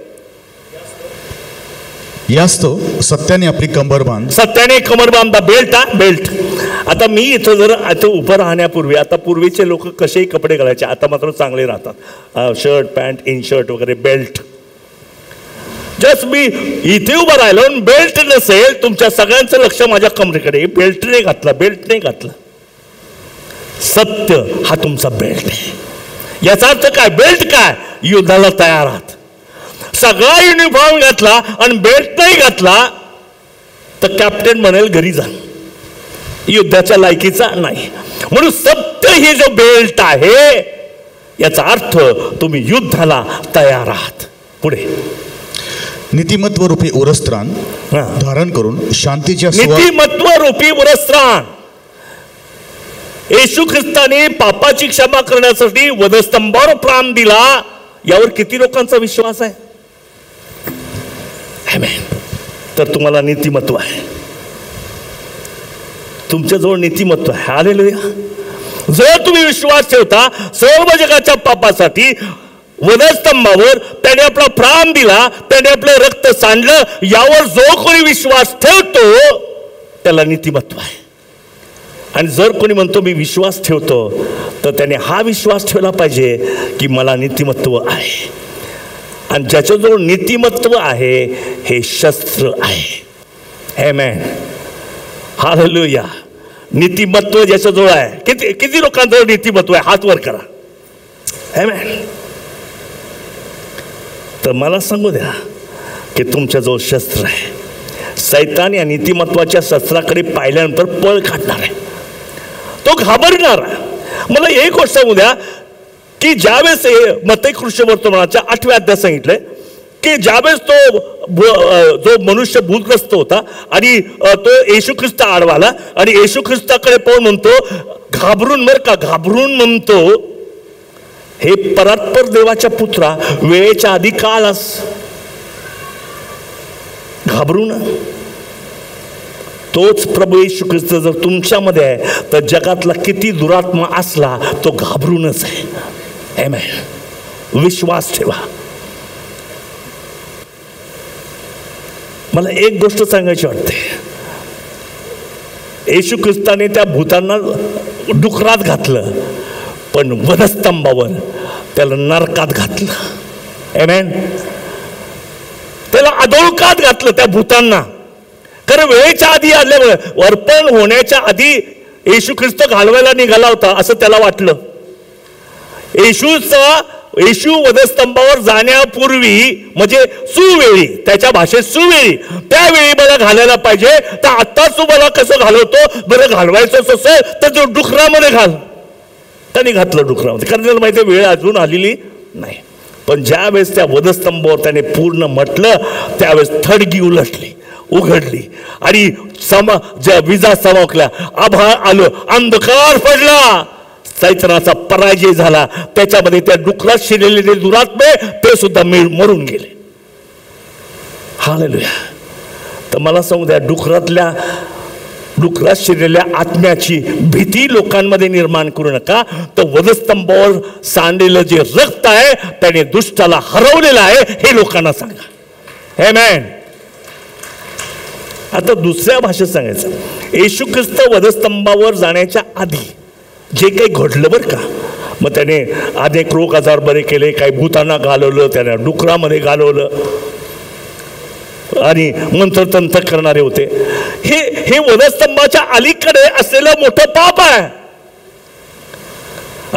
यास्तव सत्याने आपली कंबर बांध. सत्याने कमर बांधा. बेल्ट. बेल्ट. आता मी इथं जर आता उभं राहण्यापूर्वी, आता पूर्वीचे लोक कसेही कपडे घालायचे, आता मात्र चांगले राहतात. शर्ट पॅन्ट, इन शर्ट वगैरे, बेल्ट. जस्ट मी इथे उभं राहिलो, बेल्ट नसेल, तुमच्या सगळ्यांचं लक्ष माझ्या कमरेकडे. बेल्ट नाही घातला, बेल्ट नाही घातला. सत्य हा तुमचा बेल्ट आहे. याचा अर्थ काय? बेल्ट काय? युद्धाला तयार आहात. सगळा युनिफॉर्म घातला आणि बेल्ट नाही घातला तर कॅप्टन म्हणेल घरी जा, युद्धाच्या लायकीचा नाही. म्हणून सत्य हे जो बेल्ट आहे, याचा अर्थ तुम्ही युद्धाला तयार आहात. पुढे नीतिमत्व रूपी उरस्त्राण धारण करून शांतीच्या नीतिमत्व रूपी उरस्त्राण. येशू ख्रिस्ताने पापाची क्षमा करण्यासाठी वधस्तंभावर प्राण दिला. यावर किती लोकांचा विश्वास आहे? तर तुम्हाला नीतिमत्व आहे, तुमच्याजवळ नीतिमत्व आहे. हालेलुया. जर तुम्ही विश्वास ठेवता, सर्व जगाच्या पापासाठी वधस्तंभावर त्याने आपला प्राण दिला, त्याने आपलं रक्त सांडलं, यावर जो कोणी विश्वास ठेवतो त्याला नीतिमत्व आहे. आणि जर कोणी म्हणतो मी विश्वास ठेवतो, तर त्याने हा विश्वास ठेवला पाहिजे की मला नीतिमत्व आहे. आणि ज्याच्याजवळ नीतिमत्व आहे हे शस्त्र आहे. आमेन. हालेलुया. नीतिमत्व ज्याच्याजवळ आहे. किती किती लोकांजवळ नीतिमत्व आहे? हात वर करा. आमेन. तर मला सांगू द्या की तुमच्याजवळ शस्त्र आहे. सैतान या नीतिमत्वाच्या शस्त्राकडे पाहिल्यानंतर पळ काढणार आहे, तो घाबरणार आहे. मला एक गोष्ट सांगू द्या की ज्यावेळेस मत्ती कृष्ण वर्तमानाच्या 8व्या अध्यायात सांगितलंय की ज्यावेळेस तो जो मनुष्य भूतग्रस्त होता आणि तो येशू ख्रिस्त आडवाला आणि येशू ख्रिस्ताकडे पाहून म्हणतो, घाबरून बरं का, घाबरून म्हणतो, हे परात्पर देवाच्या पुत्रा, वेळेच्या आधी का आलास? घाबरून. तोच प्रभू येशू ख्रिस्त जर तुमच्यामध्ये आहे तर जगातला किती दुरात्मा असला तो घाबरूनच आहे. आमेन. विश्वास ठेवा. मला एक गोष्ट सांगायची वाटते. येशू ख्रिस्ताने त्या भूतांना डुकरात घातलं, पण वधस्तंभावर त्याला नरकात घातलं. आमेन. त्याला अधोळकात घातलं त्या भूतांना. कारण वेळेच्या आधी आल्यामुळे, अर्पण होण्याच्या आधी येशू ख्रिस्त घालवायला निघाला होता असं त्याला वाटलं. येशू वधस्तंभावर जाण्यापूर्वी, म्हणजे सुवेळी, त्याच्या भाषेत सुवेळी, त्यावेळी मला घालायला पाहिजे, तर आत्ताच तू मला कसं घालवतो? बरं घालवायचं असेल तर तो डुकरामध्ये घाल. त्याने घातलं डुकरामध्ये, कारण त्याला माहिती वेळ अजून आलेली नाही. पण ज्या वेळेस त्या वधस्तंभावर त्याने पूर्ण म्हटलं, त्यावेळेस थडगी उलटली, उघडली आणि ज्या विजा चमकल्या, आभाळ आलं, अंधकार पडला, सैतानाचा पराजय झाला. त्याच्यामध्ये त्या डुकरात शिरलेले दुरात्मे ते सुद्धा मरून गेले. हालेलुया. तर मला सांगू द्या, डुकरात शिरलेल्या आत्म्याची भीती लोकांमध्ये निर्माण करू नका. तर वधस्तंभावर सांडलेलं जे रक्त आहे त्याने दुष्टाला हरवलेलं आहे हे लोकांना सांगा. आमेन. आता दुसऱ्या भाषेत सांगायचं, येशू ख्रिस्त वधस्तंभावर जाण्याच्या आधी जे काही घडलं बरं का, मग त्याने अनेक रोग आजार बरे केले, काही भूतांना घालवलं, त्याने डुकरामध्ये घालवलं आणि मंत्रतंत्र करणारे होते. हे वधस्तंभाच्या अलीकडे असलेलं मोठं पाप आहे.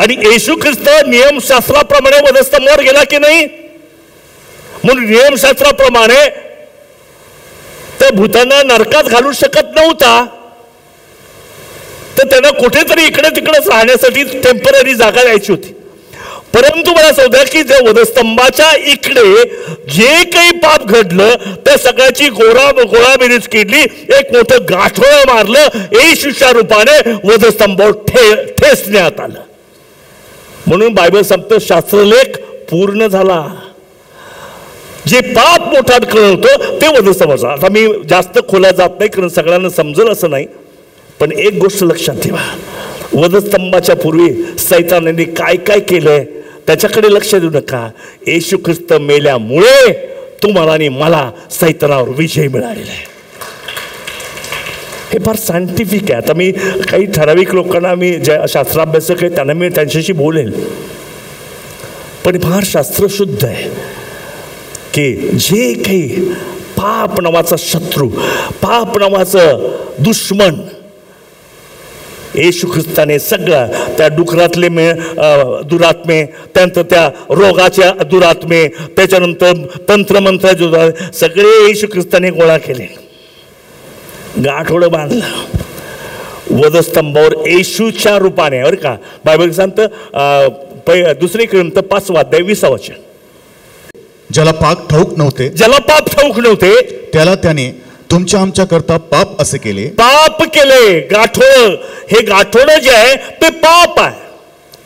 आणि येशू ख्रिस्त नियमशास्त्राप्रमाणे वधस्तंभावर गेला की नाही? म्हणून नियमशास्त्राप्रमाणे त्या भूतांना नरकात घालू शकत नव्हता, तर त्यांना कुठेतरी इकडे तिकडेच राहण्यासाठी टेम्पररी जागा द्यायची होती. परंतु मला सांगतो की त्या वधस्तंभाच्या इकडे जे काही पाप घडलं त्या सगळ्याची गोळाबेरीज केली, एक मोठं गाठोडं मारलं, येशूच्या रूपाने वधस्तंभावर ठेचण्यात आलं. म्हणून बायबल सांगतं शास्त्रलेख पूर्ण झाला. जे पाप मोठा होतं ते वधस्तंभाचं. आता मी जास्त खोला जात नाही कारण सगळ्यांना समजेल असं नाही, पण एक गोष्ट लक्षात ठेवा, वधस्तंभाच्या पूर्वी सैतानाने काय काय केलंय त्याच्याकडे लक्ष देऊ नका. येशू ख्रिस्त मेल्यामुळे तुम्हाला आणि मला सैतानावर विजय मिळालेला आहे. हे फार सायंटिफिक आहे. आता मी काही ठराविक लोकांना, मी ज्या शास्त्राभ्यासक आहे त्यांना मी त्यांच्याशी बोलेल, पण फार शास्त्र शुद्ध आहे की जे काही पाप नावाचा शत्रू, पाप नावाचं दुश्मन येशू ख्रिस्ताने सगळं, त्या डुकरातले दुरात्मे, त्यानंतर त्या रोगाच्या दुरात्मे, त्याच्यानंतर तंत्रमंत्राचे दुरात्मे सगळे येशू ख्रिस्ताने गोळा केले, गाठोडं बांधलं वधस्तंभावर येशूच्या रूपाने. बरं का, बायबल सांगतं दुसरी ग्रंथ 5 अध्याय 20 वचन, ज्याला पाप ठाऊक नव्हते त्याला त्याने तुमच्या आमच्या करता पाप असे केले. पाप केले, गाठोड. हे गाठोड जे आहे ते पाप आहे,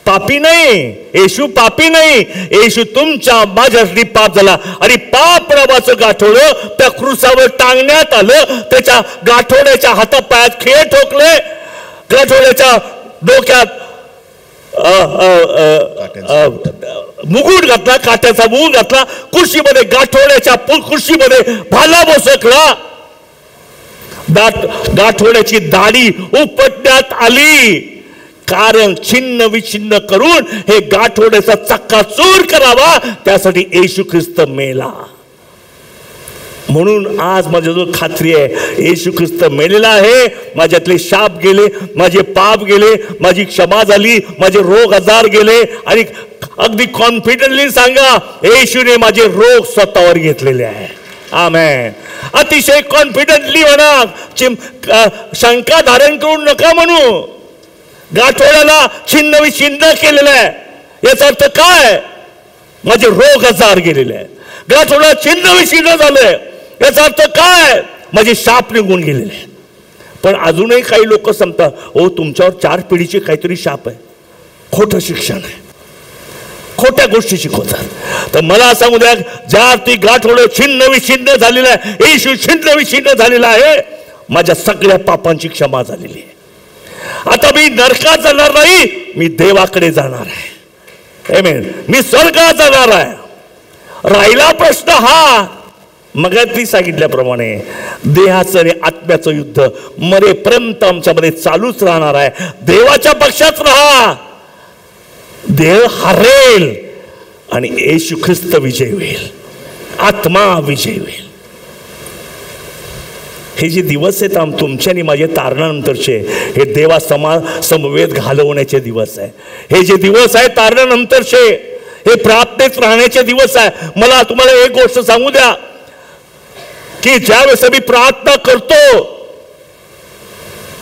पापी नाही. येशू पापी नाही, येशू तुमच्या माझ्यासाठी पाप झाला. आणि पाप नावाचं गाठोड त्या क्रूसावर टांगण्यात आलं. त्याच्या गाठोड्याच्या हातापायात खिळे ठोकले, गाठोड्याच्या डोक्यात मुकुट घातला, काट्याचा मुकुट घातला, कुर्शीमध्ये गाठोड्याच्या कुर्शीमध्ये भाला बसकला, गाठोड्याची दाढी उपटण्यात आली. कारण छिन्न विछिन्न करून हे गाठोड्याचा चक्काचूर करावा, त्यासाठी येशू ख्रिस्त मेला. म्हणून आज माझ्याजवळ खात्री आहे, येशू ख्रिस्त मेलेला आहे. माझ्यातले शाप गेले, माझे पाप गेले, माझी क्षमा झाली, माझे रोग आजार गेले. आणि अगदी कॉन्फिडंटली सांगा, येशूने माझे रोग स्वतःवर घेतलेले आहे. आमेन. अतिशय कॉन्फिडंटली म्हणा, शंका धारण करून नका म्हणू. गाठोड्याला छिन्न विछिन्न केलेलं आहे, याचा अर्थ काय? माझे रोग आजार गेलेले आहे. गाठोडा छिन्न विछिन्न झालंय, याचा अर्थ काय? माझे शाप निघून गेलेले आहेत. पण अजूनही काही लोक सांगतात, ओ तुमच्यावर 4 पिढीचे काहीतरी शाप आहे. खोटं शिक्षण आहे, खोट्या गोष्टी शिकवतात. तर मला सांगू द्या, ज्या ती गाठोडं छिन्न विछिन्न झालेलं आहे, येशू छिन्न विछिन्न झालेला आहे, माझ्या सगळ्या पापांची क्षमा झालेली आहे. आता मी नरकात जाणार नाही, मी देवाकडे जाणार आहे. आमेन. मी स्वर्गात जाणार आहे. राहिला प्रश्न हा, मग ती सांगितल्याप्रमाणे देहाचं आणि आत्म्याचं युद्ध मरेपर्यंत आमच्यामध्ये चालूच राहणार आहे. देवाच्या पक्षात राहा, देह हरेल आणि येशू ख्रिस्त विजय होईल, आत्मा विजय होईल. हे जे दिवस आहेत तुमच्या आणि माझे तारणानंतरचे, हे देवा समवेत घालवण्याचे दिवस आहे. हे जे दिवस आहे तारणानंतरचे, हे प्रार्थनेत राहण्याचे दिवस आहे. मला तुम्हाला एक गोष्ट सांगू द्या की ज्यावेळेस मी प्रार्थना करतो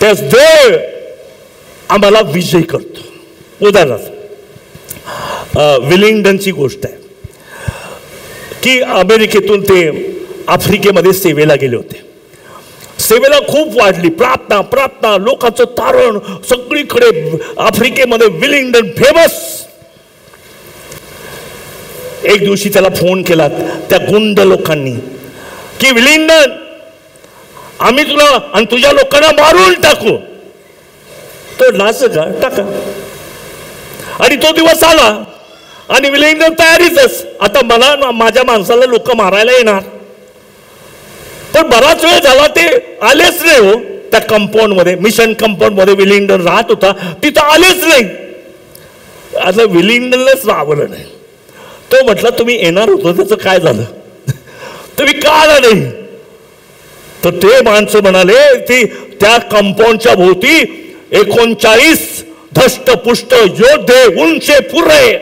त्याच देव आम्हाला विजय करतो. उदाहरणार्थ विलिंग्डनची गोष्ट आहे की अमेरिकेतून ते आफ्रिकेमध्ये सेवेला गेले होते. सेवेला खूप वाढली प्रार्थना, प्रार्थना, लोकांचं तारण सगळीकडे आफ्रिकेमध्ये. Willingdon famous. एक दिवशी त्याला फोन केला त्या गुंड लोकांनी, की विलिंग्डन आम्ही तुला आणि तुझ्या लोकांना मारून टाकू. तो नाच का टाका. आणि तो दिवस आला आणि विलिंग्डन तयारीतच. आता मला माझ्या माणसाला लोक मारायला येणार, पण बराच वेळ झाला ते आलेच नाही. हो, त्या कंपाऊंड मध्ये, मिशन कंपाऊंड मध्ये विलिंग्डन राहत होता, तिथं आलेच नाही. आता विलिंग्डनलाच रावलं नाही. तो म्हटला तुम्ही येणार होतो, त्याचं काय झालं, तुम्ही का आला नाही. तर ते माणसं म्हणाले की त्या कंपाऊंडच्या भोवती 39 धष्टपुष्ट योद्धे उंचे पुरे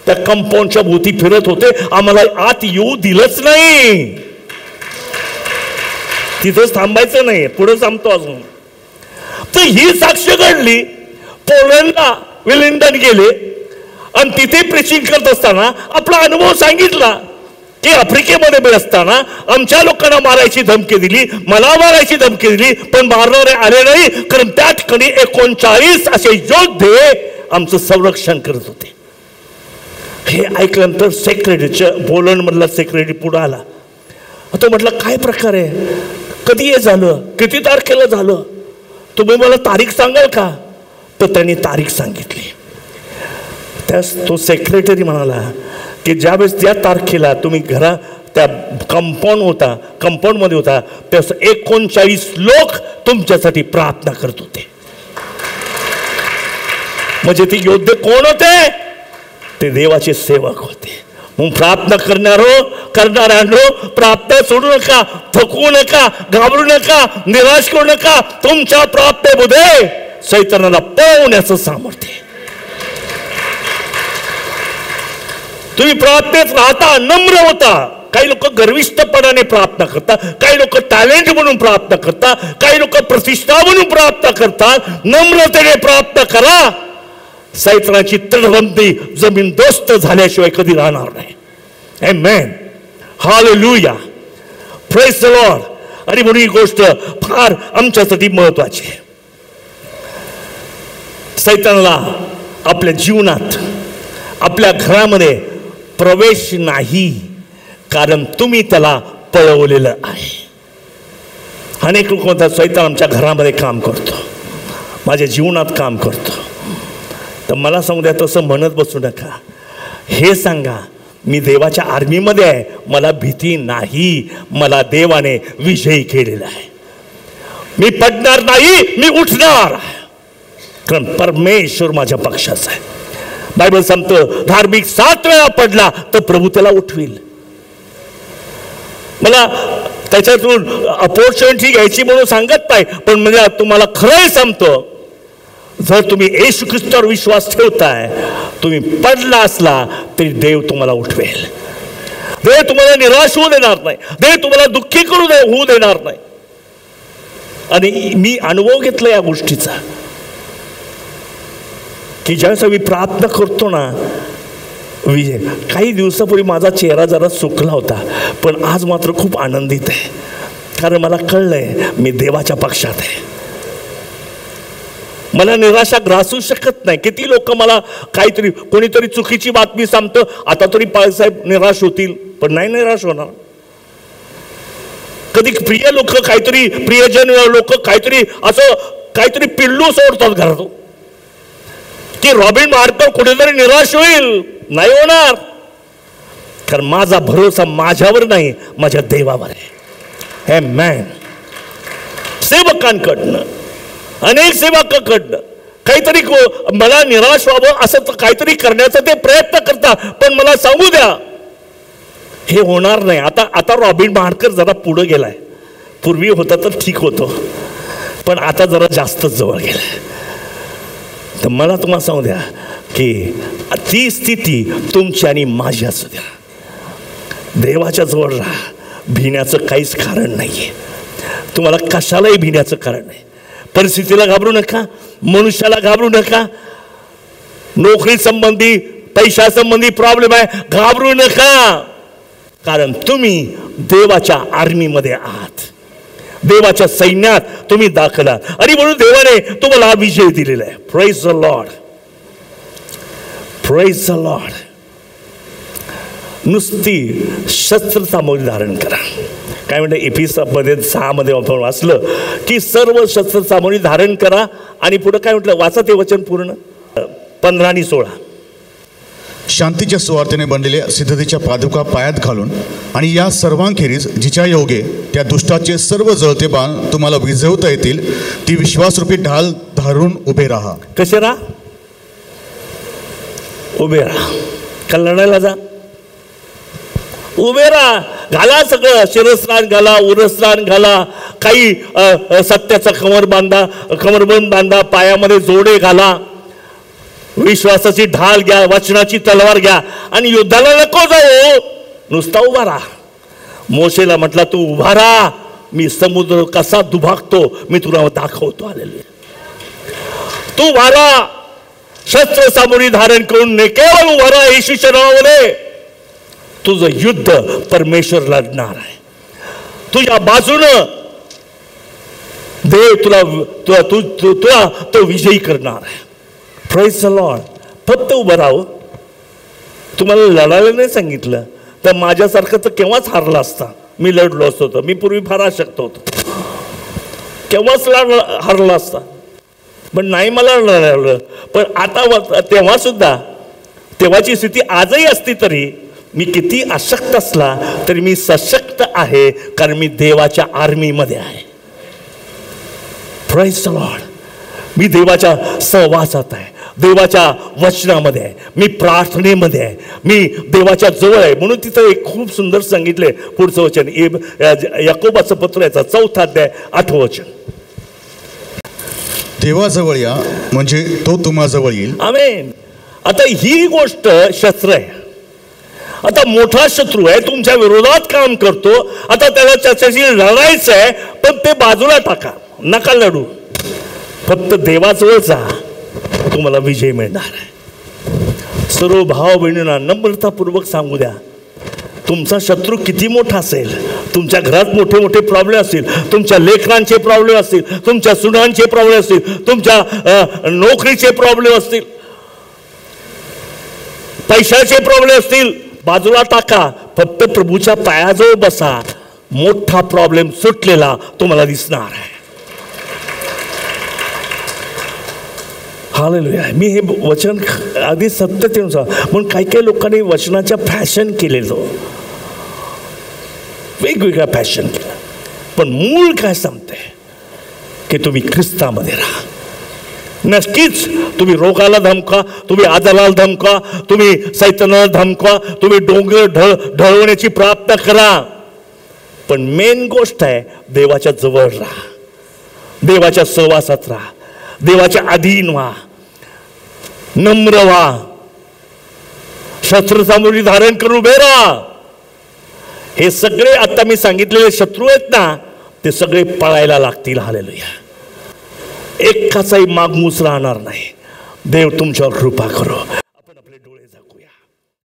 त्या कंपाऊंडच्या भोवती फिरत होते. आम्हाला आत येऊ दिलंच नाही. तिथंच थांबायचं नाही, पुढे थांबतो अजून. तर ही साक्ष घडली. पोलंडला विलिंग्डन गेले आणि तिथे प्रीचिंग करत असताना आपला अनुभव सांगितला की आफ्रिकेमध्ये मी असताना आमच्या लोकांना मारायची धमकी दिली, मला मारायची धमकी दिली, पण मारणारे आले नाही, कारण त्या ठिकाणी 39 असे योद्धे आमचं संरक्षण करत होते. हे ऐकल्यानंतर सेक्रेटरीच्या, पोलंड मधला सेक्रेटरी पुढे आला. तो म्हटलं काय प्रकार आहे, कधी हे झालं, किती तारखेला झालं, तुम्ही मला तारीख सांगाल का. तर त्यांनी तारीख सांगितली. त्यास तो सेक्रेटरी म्हणाला की ज्यावेळेस त्या तारखेला तुम्ही त्या कंपाऊंडमध्ये होता त्यास 39 लोक तुमच्यासाठी प्रार्थना करत होते. म्हणजे ते योद्धे कोण होते, ते देवाचे सेवक होते. मग प्रार्थना करणाऱ्यांनो प्रार्थना सोडू नका, थकवू नका, घाबरू नका, निराश करू नका. तुमच्या प्रार्थनेमध्ये शैतानाला पळवण्याचं सामर्थ्य. तुम्ही प्रार्थनेत राहता, नम्र होता. काही लोक गर्विष्ठपणाने प्रार्थना करतात, काही लोक टॅलेंट म्हणून प्रार्थना करतात, काही लोक प्रतिष्ठा म्हणून प्रार्थना करतात. नम्रतेने प्रार्थना करा. शैतानाची तडबंदी जमीनदोस्त झाल्याशिवाय कधी राहणार नाही. आमेन, हालेलुया, प्रेज द लॉर्ड. आणि म्हणून ही गोष्ट फार आमच्यासाठी महत्वाची आहे. शैतानाला आपल्या जीवनात, आपल्या घरामध्ये प्रवेश नाही, कारण तुम्ही त्याला पळवलेलं आहे. अनेक लोक म्हणतात शैतान आमच्या घरामध्ये काम करतो, माझ्या जीवनात काम करतो. तर मला सांगू द्या, तसं म्हणत बसू नका. हे सांगा मी देवाच्या आर्मीमध्ये आहे, मला भीती नाही, मला देवाने विजयी केलेला आहे. मी पडणार नाही, मी उठणार, कारण परमेश्वर माझ्या पक्षाचा आहे. बायबल सांगतं धार्मिक 7 वेळा पडला तर प्रभू त्याला उठविल. मला त्याच्यातून अपॉर्च्युनिटी घ्यायची म्हणून सांगत नाही, पण म्हणजे तुम्हाला खरंय सांगतो, जर तुम्ही येशू ख्रिस्तावर विश्वास ठेवताय, तुम्ही पडला असला तरी देव तुम्हाला उठवेल. देव तुम्हाला निराश होऊ देणार नाही, देव तुम्हाला दुःखी होऊ देणार नाही. आणि मी अनुभव घेतला या गोष्टीचा की ज्यावेळेस मी प्रार्थना करतो ना, विजय, काही दिवसापूर्वी माझा चेहरा जरा सुकला होता, पण आज मात्र खूप आनंदित आहे, कारण मला कळलंय मी देवाच्या पक्षात आहे. मला निराशा ग्रासू शकत नाही. किती लोक मला काहीतरी, कोणीतरी चुकीची बातमी सांगतं, आता तरी पाळसाहेब निराश होतील, पण नाही निराश होणार. कधी प्रिय लोक काहीतरी, प्रियजन लोक काहीतरी असं काहीतरी पिल्लू सोडतात घरातून की रॉबिन मार्कर कुठेतरी निराश होईल. नाही होणार, कारण माझा भरोसा माझ्यावर नाही, माझ्या देवावर आहे. आमेन. सेवकांकडनं, अनेक सेवकांकडनं काहीतरी मला निराश व्हावं असं काहीतरी करण्याचा ते प्रयत्न करतात, पण मला सांगू द्या हे होणार नाही. आता रॉबिन मार्कर जरा पुढे गेलाय. पूर्वी होता तर ठीक होतो, पण आता जरा जास्तच जवळ गेलाय. तर मला तुम्हाला सांगू द्या की ती स्थिती तुमची आणि माझी असू द्या. देवाच्या जवळ राहा, भिण्याचं काहीच कारण नाहीये. तुम्हाला कशालाही भिण्याचं कारण नाही. परिस्थितीला घाबरू नका, मनुष्याला घाबरू नका. नोकरी संबंधी, पैशा संबंधी प्रॉब्लेम आहे, घाबरू नका, कारण तुम्ही देवाच्या आर्मीमध्ये आहात, देवाच्या सैन्यात तुम्ही दाखल आहात. आणि म्हणून देवाने तुम्हाला हा विजय दिलेला आहे. Praise the Lord, praise the Lord. नुसती शस्त्र सामग्री धारण करा. काय म्हणते एपिसोडमध्ये 6 आपण वाचलं की सर्व शस्त्र सामग्री धारण करा. आणि पुढे काय म्हटलं, वाचा ते वचन पूर्ण 15 आणि 16. शांतीच्या सुवार्तेने बनलेल्या सिद्धतेच्या पादुका पायात घालून आणि या सर्वांखेरीज जिच्या योगे त्या दुष्टाचे सर्व जळते बाण तुम्हाला विझवता येतील ती विश्वासरूपी ढाल धरून उभे राहा. कसे राहा? उभे राहा. का लढायला जा? उभे राहा. घाला सगळं, शिरस्त्राण घाला, उरस्त्राण घाला, काही सत्याचा कमरबंद बांधा, पायामध्ये जोडे घाला, विश्वासाची ढाल घ्या, वचनाची तलवार घ्या आणि युद्धाला नको जाऊ, नुसता उभा राहा. मोशेला म्हटला तू उभा राहा, मी समुद्र कसा दुभागतो मी तुला दाखवतो. आलेले तू उभा राहा, शस्त्र सामग्री धारण करून नाही, केवळ उभा राहा. येशूच्या नावामध्ये तुझं युद्ध परमेश्वर लढणार आहे. तुझ्या बाजूनं देव तुला तो विजयी करणार आहे. Praise the Lord. फक्त उभं राहू. तुम्हाला लढायला नाही सांगितलं तर माझ्यासारखं तर केव्हाच हारला असता. मी लढलो असतो तर मी पूर्वी फार अशक्त होतो, केव्हाच हारला असता. पण नाही मला लढवलं. पण आता तेव्हा सुद्धा तेव्हाची स्थिती आजही असती तरी मी किती अशक्त असला तरी मी सशक्त आहे, कारण मी देवाच्या आर्मीमध्ये आहे. Praise the Lord. मी देवाच्या सहवासात आहे, देवाच्या वचनामध्ये आहे, मी प्रार्थनेमध्ये आहे, मी देवाच्या जवळ आहे. म्हणून तिथं एक खूप सुंदर सांगितले पुढचं वचन, याकोबाचं पत्र याचा 4 अध्याय 8 वचन. देवाजवळ या म्हणजे तो तुम्हाजवळ येईल. आमेन. आता ही गोष्ट शस्त्र आहे. आता मोठा शत्रू आहे, तुमच्या विरोधात काम करतो. आता त्याला त्याच्याशी लढायचं आहे, पण ते बाजूला टाका, नका लढू. फक्त देवाजवळ जा, तुम्हाला विजय मिळणार आहे. सर्व भाव बहिणींना नम्रतापूर्वक सांगू द्या, तुमचा शत्रू किती मोठा असेल, तुमच्या घरात मोठे मोठे प्रॉब्लेम असतील, तुमच्या लेकरांचे प्रॉब्लेम असतील, तुमच्या सुनांचे प्रॉब्लेम असतील, तुमच्या नोकरीचे प्रॉब्लेम असतील, पैशाचे प्रॉब्लेम असतील, बाजूला टाका. फक्त प्रभूच्या पायाजवळ बसा, मोठा प्रॉब्लेम सुटलेला तुम्हाला दिसणार आहे. हालेलुया. मी हे वचन अगदी सत्यतेनुसार, म्हणून काही काही लोकांनी वचनाच्या फॅशन केलेलं, वेगवेगळ्या फॅशन केलं. पण मूळ काय सांगते की तुम्ही ख्रिस्तामध्ये राहा. नक्कीच तुम्ही रोगाला धमका, तुम्ही आजाराला धमका, तुम्ही सैतानाला धमका, तुम्ही डोंगर ढळवण्याची प्रार्थना करा. पण मेन गोष्ट आहे देवाच्या जवळ राहा, देवाच्या सहवासात राहा, देवाच्या अधीन व्हा, नम्र व्हा, शस्त्र सामग्री धारण करून उभे राहा. हे सगळे आता मी सांगितलेले शत्रू आहेत ना, ते सगळे पळायला लागतील. हालेलुया. एकाचाही मागमूस राहणार नाही. देव तुमच्यावर कृपा करो.